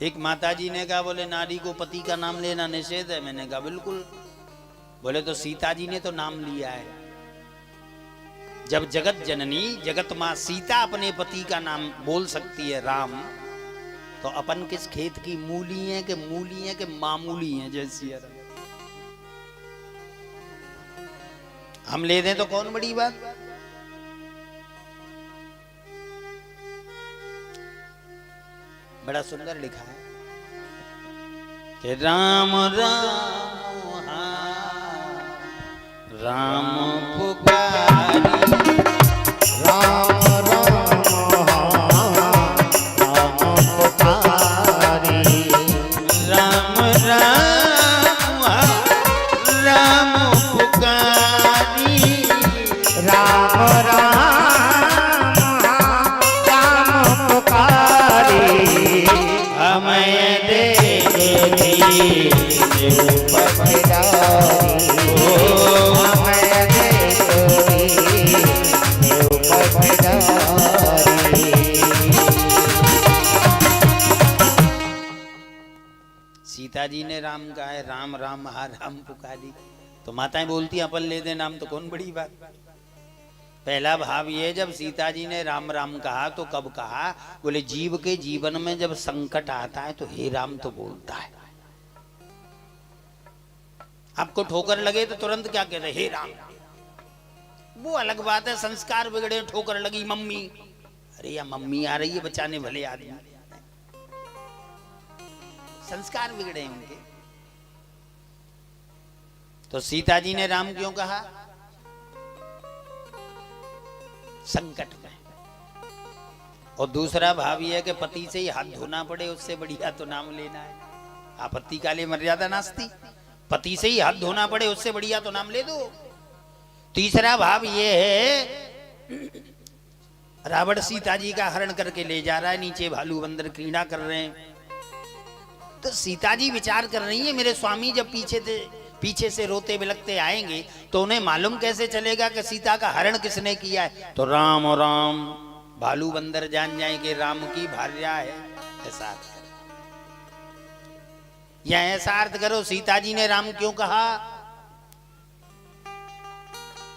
Speaker 3: एक माताजी ने कहा बोले नारी को पति का नाम लेना निषेध है। मैंने कहा बिल्कुल। बोले तो सीता जी ने तो नाम लिया है। जब जगत जननी जगत मां सीता अपने पति का नाम बोल सकती है राम, तो अपन किस खेत की मूली हैं कि मामूली हैं जैसी है। हम ले दें तो कौन बड़ी बात। बड़ा सुंदर लिखा है कि राम राम हाँ, राम पुकारी
Speaker 2: राम राम राम पुकारी,
Speaker 3: राम राम राम पुकारी,
Speaker 2: राम राम राम पुकारी,
Speaker 3: हमें दे दे
Speaker 2: पतिदारी, हमें दे
Speaker 3: सीता जी ने राम कहा है, राम राम हा राम पुकारी, तो माताएं बोलती अपन ले दे नाम तो कौन बड़ी बात। पहला भाव ये, जब सीता जी ने राम राम कहा तो कब कहा? बोले जीव के जीवन में जब संकट आता है तो हे राम तो बोलता है। आपको ठोकर लगे तो तुरंत क्या कहते? हे राम। वो अलग बात है, संस्कार बिगड़े, ठोकर लगी मम्मी, अरे या मम्मी आ रही है बचाने भले आदमी, संस्कार बिगड़े उनके। तो सीता जी ने राम क्यों कहा? संकट में। और दूसरा भाव यह है कि पति से ही हाथ धोना पड़े उससे बढ़िया तो नाम लेना है। आपत्ति काले मर्यादा नास्ती, पति से ही हाथ धोना पड़े उससे बढ़िया तो नाम ले दो। तीसरा भाव यह है, रावण सीता जी का हरण करके ले जा रहा है, नीचे भालू बंदर क्रीड़ा कर रहे हैं, तो सीता जी विचार कर रही है मेरे स्वामी जब पीछे से रोते बिलखते आएंगे तो उन्हें मालूम कैसे चलेगा कि सीता का हरण किसने किया है। तो राम और राम, भालू बंदर जान जाए कि राम की भार्या है, ऐसा या ऐसा अर्थ करो। सीता जी ने राम क्यों कहा?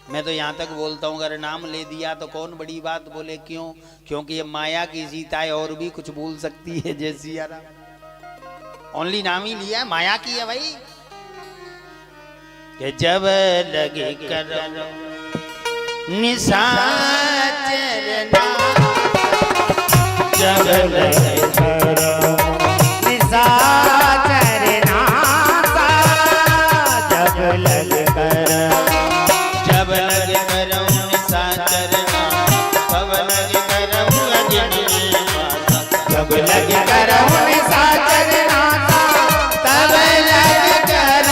Speaker 3: मैं तो यहां तक बोलता हूं, अगर नाम ले दिया तो कौन बड़ी बात। बोले क्यों? क्योंकि ये माया की सीता है, और भी कुछ बोल सकती है जैसी यार, ओनली नाम ही लिया, माया की है भाई। कि जब लगे कर निशाचर जब लगे कर
Speaker 2: निशाचर नाता, जब लगे कर,
Speaker 3: जब लगे कर निशाचर तब लगे कर अग्नि,
Speaker 2: जब लगे कर निशाचर नाता, तब लगे कर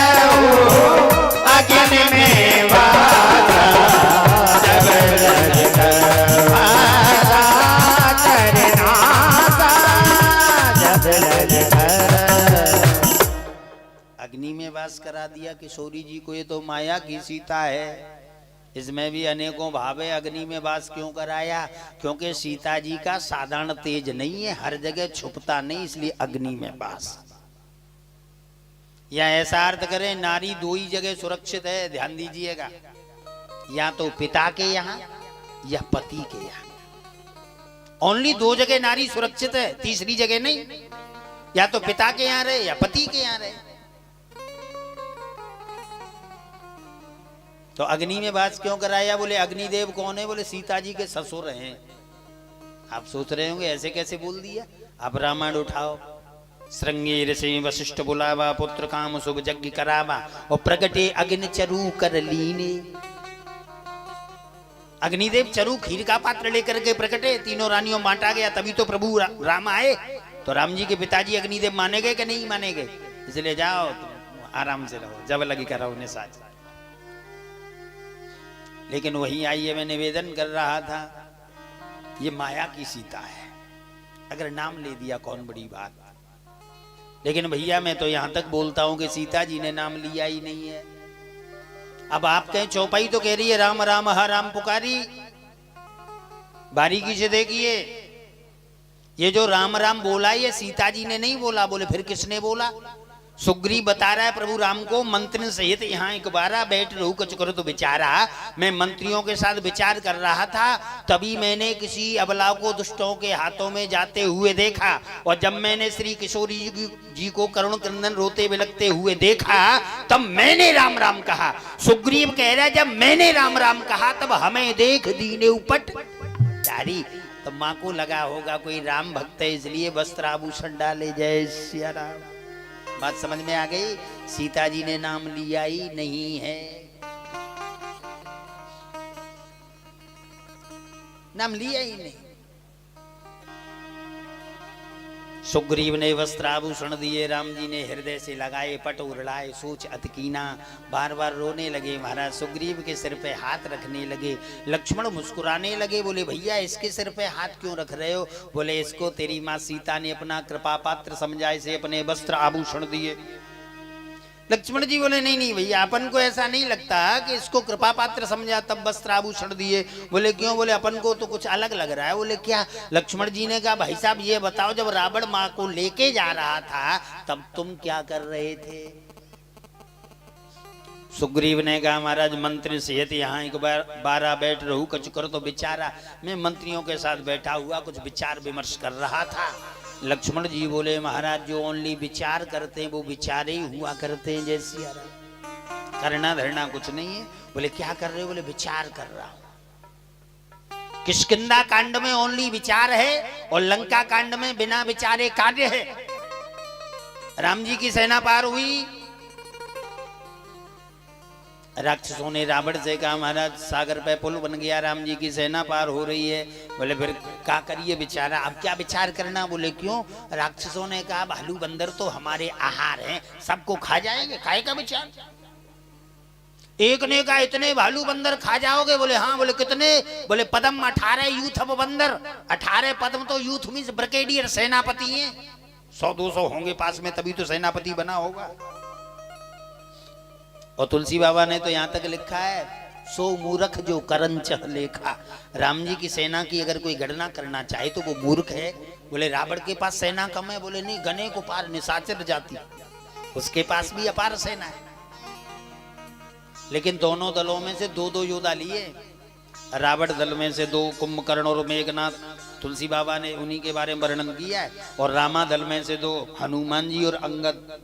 Speaker 2: अग्नि में वासा, जब लगे कर निशाचर नाता, जब लगे कर।
Speaker 3: अग्नि में वास करा दिया किशोरी जी को, ये तो माया की सीता है। इसमें भी अनेकों भाव है। अग्नि में वास क्यों कराया? क्योंकि सीता जी का साधारण तेज नहीं है, हर जगह छुपता नहीं, इसलिए अग्नि में वास। या ऐसा अर्थ करें, नारी दो ही जगह सुरक्षित है, ध्यान दीजिएगा, या तो पिता के यहाँ या पति के यहाँ। ओनली दो जगह नारी सुरक्षित है, तीसरी जगह नहीं। या तो पिता के यहाँ रहे या पति के यहाँ रहे। तो अग्नि में वास क्यों कराया? बोले अग्निदेव कौन है? बोले सीता जी के ससुर हैं। आप सोच रहे होंगे ऐसे कैसे बोल दिया। आप रामायण उठाओ, श्रृंगेर से वशिष्ठ बुलावा, पुत्र काम शुभ यज्ञ करावा, और प्रगटे अग्नि चरु कर लीने। अग्निदेव चरु खीर का पात्र लेकर के प्रकटे, तीनों रानियों बांटा गया, तभी तो प्रभु राम आए। तो राम जी के पिताजी अग्निदेव माने गए कि नहीं माने गए? इसलिए जाओ आराम से रहो, जब लगी करो उन्हें साथ। लेकिन वहीं आइए, मैं निवेदन कर रहा था, ये माया की सीता है, अगर नाम ले दिया कौन बड़ी बात। लेकिन भैया मैं तो यहां तक बोलता हूं कि सीता जी ने नाम लिया ही नहीं है। अब आप कहें चौपाई तो कह रही है राम राम हा राम पुकारी, बारीकी से देखिए, ये जो राम राम बोला ये सीता जी ने नहीं बोला। बोले फिर किसने बोला? सुग्रीव बता रहा है प्रभु राम को, मंत्री सहित यहाँ एक बारा बैठ रहू कछ करो तो विचारा। मैं मंत्रियों के साथ विचार कर रहा था, तभी मैंने किसी अबला को दुष्टों के हाथों में जाते हुए देखा, और जब मैंने श्री किशोरी जी को करुण क्रंदन रोते बिलखते हुए देखा, तब मैंने राम राम कहा। सुग्रीव कह रहा है जब मैंने राम राम कहा तब हमें देख दीने उपट जारी। तो माँ को लगा होगा कोई राम भक्त है इसलिए वस्त्र आभूषण डाले, जय सिया राम। बात समझ में आ गई? सीता जी ने नाम लिया ही नहीं है, नाम लिया ही नहीं। सुग्रीव ने वस्त्र आभूषण दिए, राम जी ने हृदय से लगाए, पट उड़ाए, सोच अतकीना, बार बार रोने लगे महाराज। सुग्रीव के सिर पे हाथ रखने लगे, लक्ष्मण मुस्कुराने लगे, बोले भैया इसके सिर पे हाथ क्यों रख रहे हो? बोले इसको तेरी माँ सीता ने अपना कृपा पात्र समझा, इसे अपने वस्त्र आभूषण दिए। लक्ष्मण जी बोले नहीं नहीं भैया, अपन को ऐसा नहीं लगता कि इसको कृपा पात्र समझा तब वस्त्र आभूषण दिए। बोले क्यों? बोले अपन को तो कुछ अलग लग रहा है। बोले क्या? लक्ष्मण जी ने कहा भाई साहब ये बताओ, जब रावण माँ को लेके जा रहा था तब तुम क्या कर रहे थे? सुग्रीव ने कहा महाराज मंत्री सेहत यहाँ एक बार बैठ रहू कछु कर तो बेचारा, मैं मंत्रियों के साथ बैठा हुआ कुछ विचार विमर्श कर रहा था। लक्ष्मण जी बोले महाराज जो ओनली विचार करते हैं वो विचार ही हुआ करते हैं, जैसी करना धरना कुछ नहीं है। बोले क्या कर रहे हो? बोले विचार कर रहा हूं। किष्किंधा कांड में ओनली विचार है और लंका कांड में बिना विचारे कार्य है। राम जी की सेना पार हुई, राक्षसों ने रावण से कहा महाराज सागर पे पुल बन गया, राम जी की सेना पार हो रही है। बोले फिर क्या करिए विचारा? अब क्या विचार करना? बोले क्यों? राक्षसों ने कहा भालू बंदर तो हमारे आहार हैं, सबको खा जाएंगे, खाए का विचार? एक ने कहा इतने भालू बंदर खा जाओगे? बोले हाँ। बोले कितने? बोले पद्म 18 यूथ अब बंदर। 18 पद्म तो यूथ मींस ब्रिगेडियर सेनापति हैं, 100-200 होंगे पास में तभी तो सेनापति बना होगा। और तुलसी बाबा ने तो यहां तक लिखा है सो मूर्ख जो करन चह लेखा। राम जी की सेना की अगर कोई गणना करना चाहे तो वो मूर्ख है। बोले रावण के पास सेना कम है? बोले नहीं, गने को पार निशाचर जाति, उसके पास भी अपार सेना है। लेकिन दोनों दलों में से 2-2 योद्धा लिए। रावण दल में से 2 कुंभकर्ण और मेघनाथ, तुलसी बाबा ने उन्हीं के बारे में वर्णन किया है। और रामा दल में से 2 हनुमान जी और अंगद,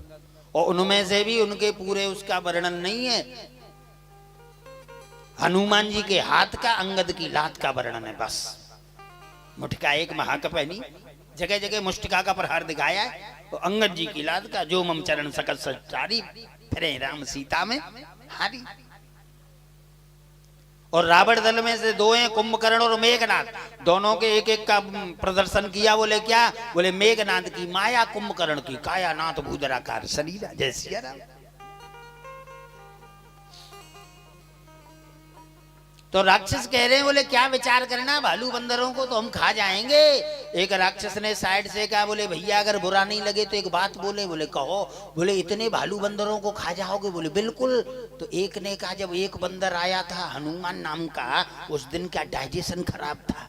Speaker 3: और उनमें से भी उनके पूरे उसका वर्णन नहीं है। हनुमान जी के हाथ का, अंगद की लात का वर्णन है बस। मुठका एक महाकपहनी, जगह जगह मुष्टिका का प्रहार दिखाया है। तो अंगद जी की लात का जो मम चरण सकल सचारी फिरे राम सीता में हारी। और रावण दल में से 2 हैं कुंभकर्ण और मेघनाथ, दोनों के एक एक का प्रदर्शन किया। बोले क्या? बोले मेघनाथ की माया, कुंभकर्ण की काया, नाथ भूधराकार शरीर, जय सिया राम। तो राक्षस कह रहे हैं बोले क्या विचार करना, भालू बंदरों को तो हम खा जाएंगे। एक राक्षस ने साइड से कहा बोले भैया अगर बुरा नहीं लगे तो एक बात बोले। बोले कहो। बोले इतने भालू बंदरों को खा जाओगे? बोले बिल्कुल। तो एक ने कहा जब एक बंदर आया था हनुमान नाम का, उस दिन का डाइजेशन खराब था।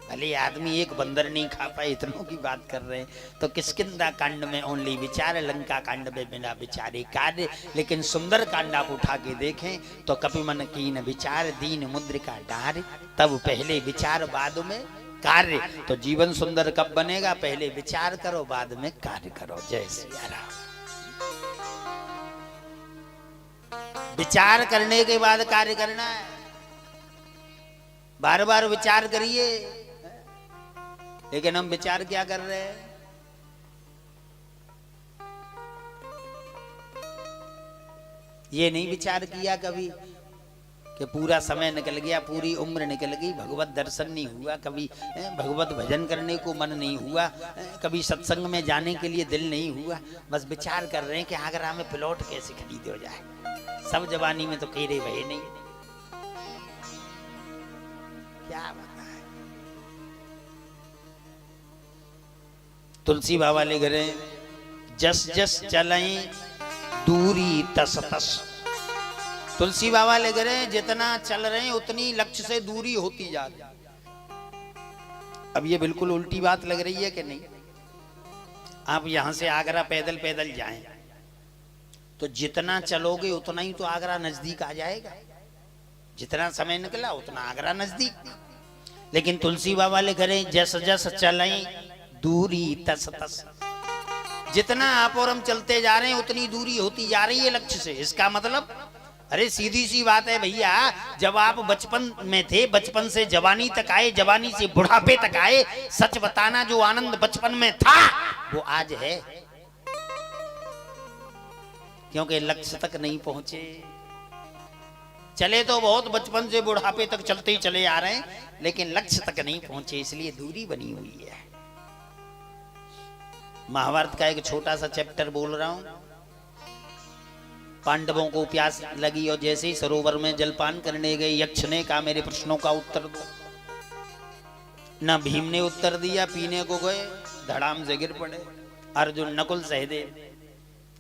Speaker 3: भले आदमी एक बंदर नहीं खा पाए, इतनों की बात कर रहे हैं। तो किष्किंधा कांड में ओनली विचार, लंका कांड में बिना विचारे कार्य। लेकिन सुंदर कांड आप उठा के देखें तो कपि मन कीन विचार, दीन मुद्रिका डार, तब पहले विचार बाद में कार्य। तो जीवन सुंदर कब बनेगा? पहले विचार करो बाद में कार्य करो। जय सिया राम। विचार करने के बाद कार्य करना है। बार बार विचार करिए, लेकिन हम विचार क्या कर रहे हैं? ये नहीं विचार किया कभी कि पूरा समय निकल गया, पूरी उम्र निकल गई, भगवत दर्शन नहीं हुआ, कभी भगवत भजन करने को मन नहीं हुआ, कभी सत्संग में जाने के लिए दिल नहीं हुआ। बस विचार कर रहे हैं कि आगरा में प्लॉट कैसे खरीदे हो जाए। सब जवानी में तो केरे भये नहीं, क्या बता है। तुलसी बाबा ले घरे जस जस चलें दूरी तस तस। तुलसी बाबा ले घरे जितना चल रहे हैं उतनी लक्ष्य से दूरी होती जा रही। अब ये बिल्कुल उल्टी बात लग रही है कि नहीं? आप यहां से आगरा पैदल पैदल जाएं तो जितना चलोगे उतना ही तो आगरा नजदीक आ जाएगा। जितना समय निकला उतना आगरा नजदीक। लेकिन तुलसी बाबा ले घरे जस जस चलें दूरी तस तस। जितना आप और हम चलते जा रहे हैं उतनी दूरी होती जा रही है लक्ष्य से। इसका मतलब अरे सीधी सी बात है भैया, जब आप बचपन में थे, बचपन से जवानी तक आए, जवानी से बुढ़ापे तक आए, सच बताना जो आनंद बचपन में था वो आज है, क्योंकि लक्ष्य तक नहीं पहुंचे। चले तो बहुत बचपन से बुढ़ापे तक चलते ही चले आ रहे हैं, लेकिन लक्ष्य तक नहीं पहुंचे, इसलिए दूरी बनी हुई है। महाभारत का एक छोटा सा चैप्टर बोल रहा हूं। पांडवों को प्यास लगी और जैसे ही सरोवर में जलपान करने गए, यक्ष ने कहा मेरे प्रश्नों का उत्तर दो। ना भीम ने उत्तर दिया, पीने को गए, धड़ाम से गिर पड़े। अर्जुन, नकुल, सहदेव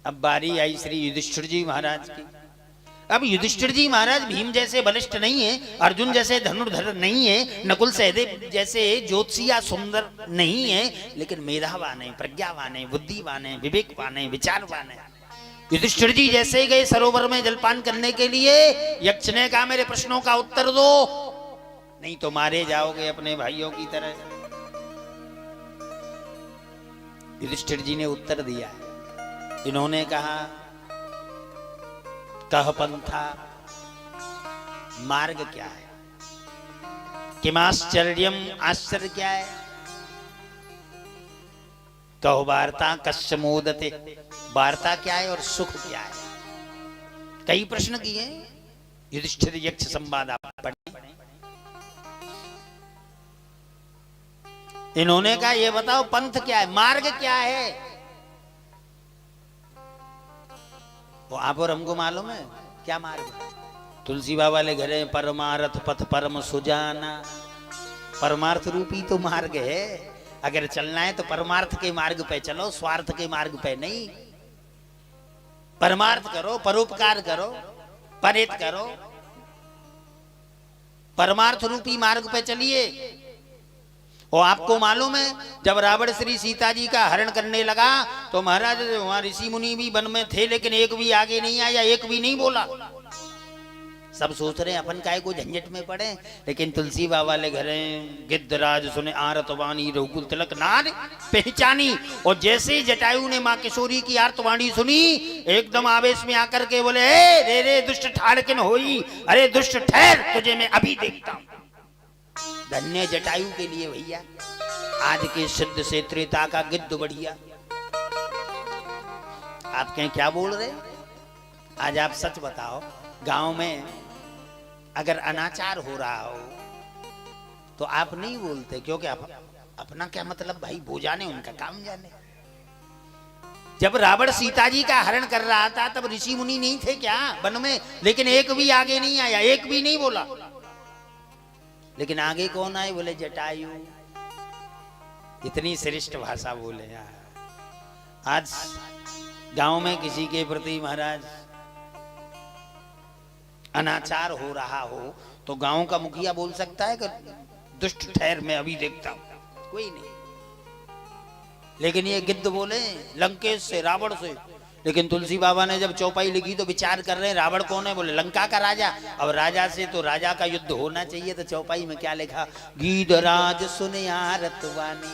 Speaker 3: अब बारी आई श्री युधिष्ठिर जी महाराज की। अब युधिष्ठिर जी महाराज भीम जैसे बलिष्ठ नहीं है, अर्जुन जैसे धनुर्धर नहीं है, नकुल सहदेव जैसे ज्योतिषिया सुंदर नहीं है, लेकिन मेधावान है, प्रज्ञावान है, बुद्धिवान है, विवेकवान है, विचारवान है। युधिष्ठिर जी जैसे गए सरोवर में जलपान करने के लिए, यक्ष ने कहा मेरे प्रश्नों का उत्तर दो, नहीं तो मारे जाओगे अपने भाइयों की तरह। युधिष्ठिर जी ने उत्तर दिया। इन्होंने कहा कह पंथा, मार्ग क्या है, किमाश्चर्यम, आश्चर्य क्या है, कहो वार्ता कस्य मोदते, वार्ता क्या है और सुख क्या है। कई प्रश्न किए। युधिष्ठिर यक्ष संवाद आप पढ़े। इन्होंने कहा ये बताओ पंथ क्या है, मार्ग क्या है। वो आप और हमको मालूम है क्या मार्ग। तुलसी बाबा ले घरे परमार्थ पथ परम सुजाना, परमार्थ रूपी तो मार्ग है। अगर चलना है तो परमार्थ के मार्ग पे चलो, स्वार्थ के मार्ग पे नहीं। परमार्थ करो, परोपकार करो, परित करो, परमार्थ रूपी मार्ग पे चलिए। और आपको मालूम है जब रावण श्री सीता जी का हरण करने लगा तो महाराज वहां ऋषि मुनि भी वन में थे, लेकिन एक भी आगे नहीं आया, एक भी नहीं बोला। सब सोच रहे हैं अपन काय को झंझट में पड़े, लेकिन तुलसी बाबा ले घरे गिद्धराज सुने आरतवाणी, रघुकुल तिलक नार पहचानी। और जैसे ही जटायु ने माँ किशोरी की आर्तवाणी सुनी, एकदम आवेश में आकर के बोले रे रे दुष्ट ठाड़किन होई, अरे दुष्ट ठहर, तुझे मैं अभी देखता हूं। धन्य जटायु के लिए भैया, आज के सिद्ध से त्रेता का गिद्ध बढ़िया। आप कहें क्या बोल रहे। आज आप सच बताओ, गांव में अगर अनाचार हो रहा हो तो आप नहीं बोलते, क्योंकि अपना क्या मतलब भाई, वो जाने उनका काम जाने। जब रावण सीता जी का हरण कर रहा था तब ऋषि मुनि नहीं थे क्या वन में, लेकिन एक भी आगे नहीं आया, एक भी नहीं बोला। लेकिन आगे कौन आए, बोले जटायु। इतनी श्रेष्ठ भाषा बोले यार। आज गांव में किसी के प्रति महाराज अनाचार हो रहा हो तो गांव का मुखिया बोल सकता है कि दुष्ट ठहर मैं अभी देखता हूं, कोई नहीं। लेकिन ये गिद्ध बोले लंकेश से, रावण से। लेकिन तुलसी बाबा ने जब चौपाई लिखी तो विचार कर रहे हैं रावण कौन है, बोले लंका का राजा। अब राजा से तो राजा का युद्ध होना चाहिए, तो चौपाई में क्या लिखा, गीधराज सुने आरतवाणी,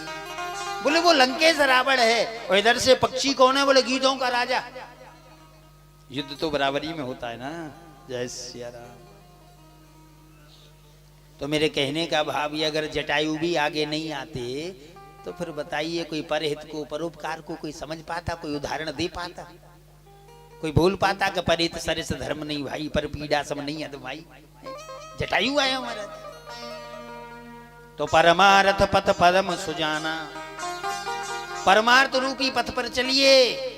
Speaker 3: बोले वो लंकेश रावण है। और इधर से पक्षी कौन है, बोले गीधों का राजा। युद्ध तो बराबरी में होता है ना। जय सिया राम। तो मेरे कहने का भाव ये, अगर जटायु भी आगे नहीं आते तो फिर बताइए कोई परहित को, परोपकार को कोई समझ पाता, कोई उदाहरण दे पाता, कोई बोल पाता कि परित सरिस धर्म नहीं भाई, पर पीड़ा सम नहीं है तो भाई। जटायु आया हमारा। तो परमार्थ पथ परम सुजाना, परमार्थ रूपी पथ पर चलिए।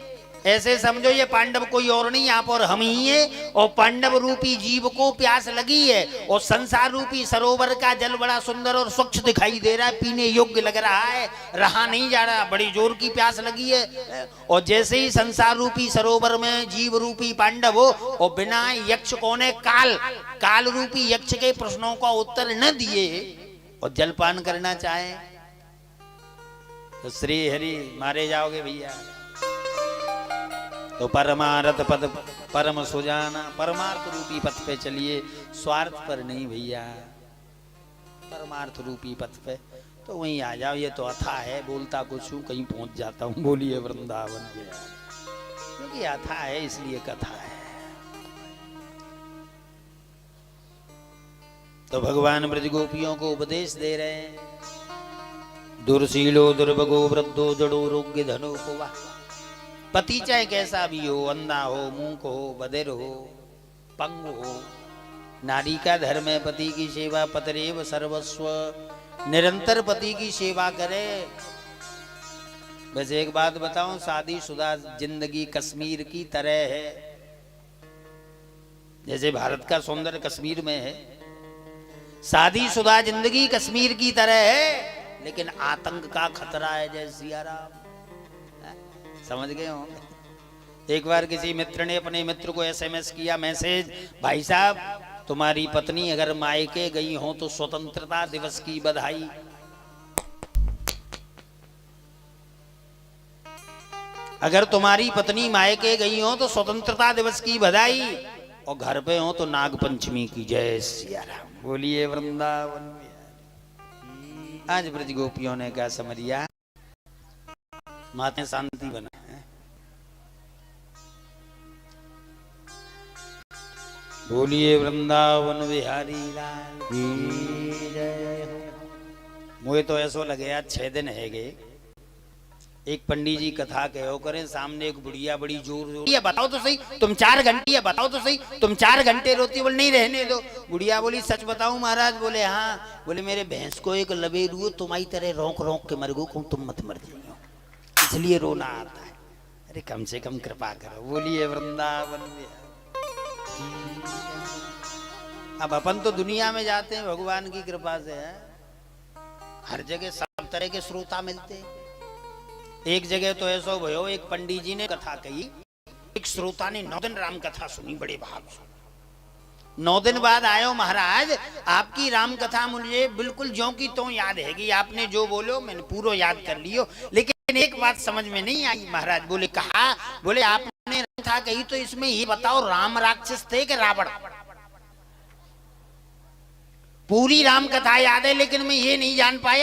Speaker 3: ऐसे समझो ये पांडव कोई और नहीं, आप और हम ही हैं। और पांडव रूपी जीव को प्यास लगी है, और संसार रूपी सरोवर का जल बड़ा सुंदर और स्वच्छ दिखाई दे रहा है, पीने योग्य लग रहा है, रहा नहीं जा रहा, बड़ी जोर की प्यास लगी है। और जैसे ही संसार रूपी सरोवर में जीव रूपी पांडव हो, और बिना यक्ष कौन है, काल रूपी यक्ष के प्रश्नों का उत्तर न दिए और जलपान करना चाहे तो श्री हरि मारे जाओगे भैया। तो परमार्थ पद परम सुजाना, परमार्थ रूपी पथ पे चलिए, स्वार्थ पर नहीं भैया, परमार्थ रूपी पथ पे। तो वहीं आ जाओ। ये तो अथा है, बोलता कुछ हूं कहीं पहुंच जाता हूं, बोलिए वृंदावन गया, क्योंकि अथा है इसलिए कथा है। तो भगवान ब्रज गोपियों को उपदेश दे रहे हैं, दुर्शीलो दुर्भगो वृद्धो जड़ो रोग्य धनो कुवा। पति चाहे कैसा भी हो, अंधा हो, मूक हो, बधिर हो, पंग हो, नारी का धर्म है पति की सेवा, पतरेव सर्वस्व। निरंतर पति की सेवा करे। वैसे एक बात बताऊं, शादीशुदा जिंदगी कश्मीर की तरह है। जैसे भारत का सौंदर्य कश्मीर में है, शादीशुदा जिंदगी कश्मीर की तरह है, लेकिन आतंक का खतरा है। जय सिया राम। समझ गए होंगे। एक बार किसी मित्र ने अपने मित्र को एसएमएस किया मैसेज, भाई साहब तुम्हारी पत्नी अगर मायके गई हो तो स्वतंत्रता दिवस की बधाई। अगर तुम्हारी पत्नी मायके गई हो तो स्वतंत्रता दिवस की बधाई, और घर पे हो तो नाग पंचमी की जय सिया राम। बोलिए वृंदावन बिहारी। आज ब्रज गोपियों ने क्या समझिया, माते शांति बना है। बोलिए वृंदावन बिहारी लाल की जय हो। मुझे तो ऐसा लगे आज 6 दिन है गए। एक पंडित जी कथा कहो करें, सामने एक बुढ़िया बड़ी जोर ये बताओ तो सही तुम 4 घंटे, ये बताओ तो सही तुम 4 घंटे रोती। बोले नहीं रहने दो। बुढ़िया बोली सच बताऊं महाराज? बोले हाँ। बोले मेरे भैंस को एक लबेरू तुम्हारी तरह रोक रोक के मर गो, तुम मत मर जाइयो, इसलिए रोना आता है। अरे कम से कम कृपा करो। बोलिए वृंदावन बिहारी। अब अपन तो दुनिया में जाते हैं भगवान की कृपा से है, हर जगह सब तरह के श्रोता मिलते हैं। एक जगह तो ऐसा भयो, एक पंडित जी ने कथा कही, एक श्रोता ने 9 दिन राम कथा सुनी, बड़े भाव से। 9 दिन बाद आयो महाराज, आपकी राम कथा मुझे बिल्कुल ज्यों की त्यों याद हैगी, आपने जो बोलो मैंने पूरा याद कर लियो, लेकिन एक बात समझ में नहीं आई महाराज। बोले कहा? बोले आपने कथा कही तो इसमें ये बताओ राम राक्षस थे कि रावण? पूरी राम कथा याद है लेकिन मैं ये नहीं जान पाया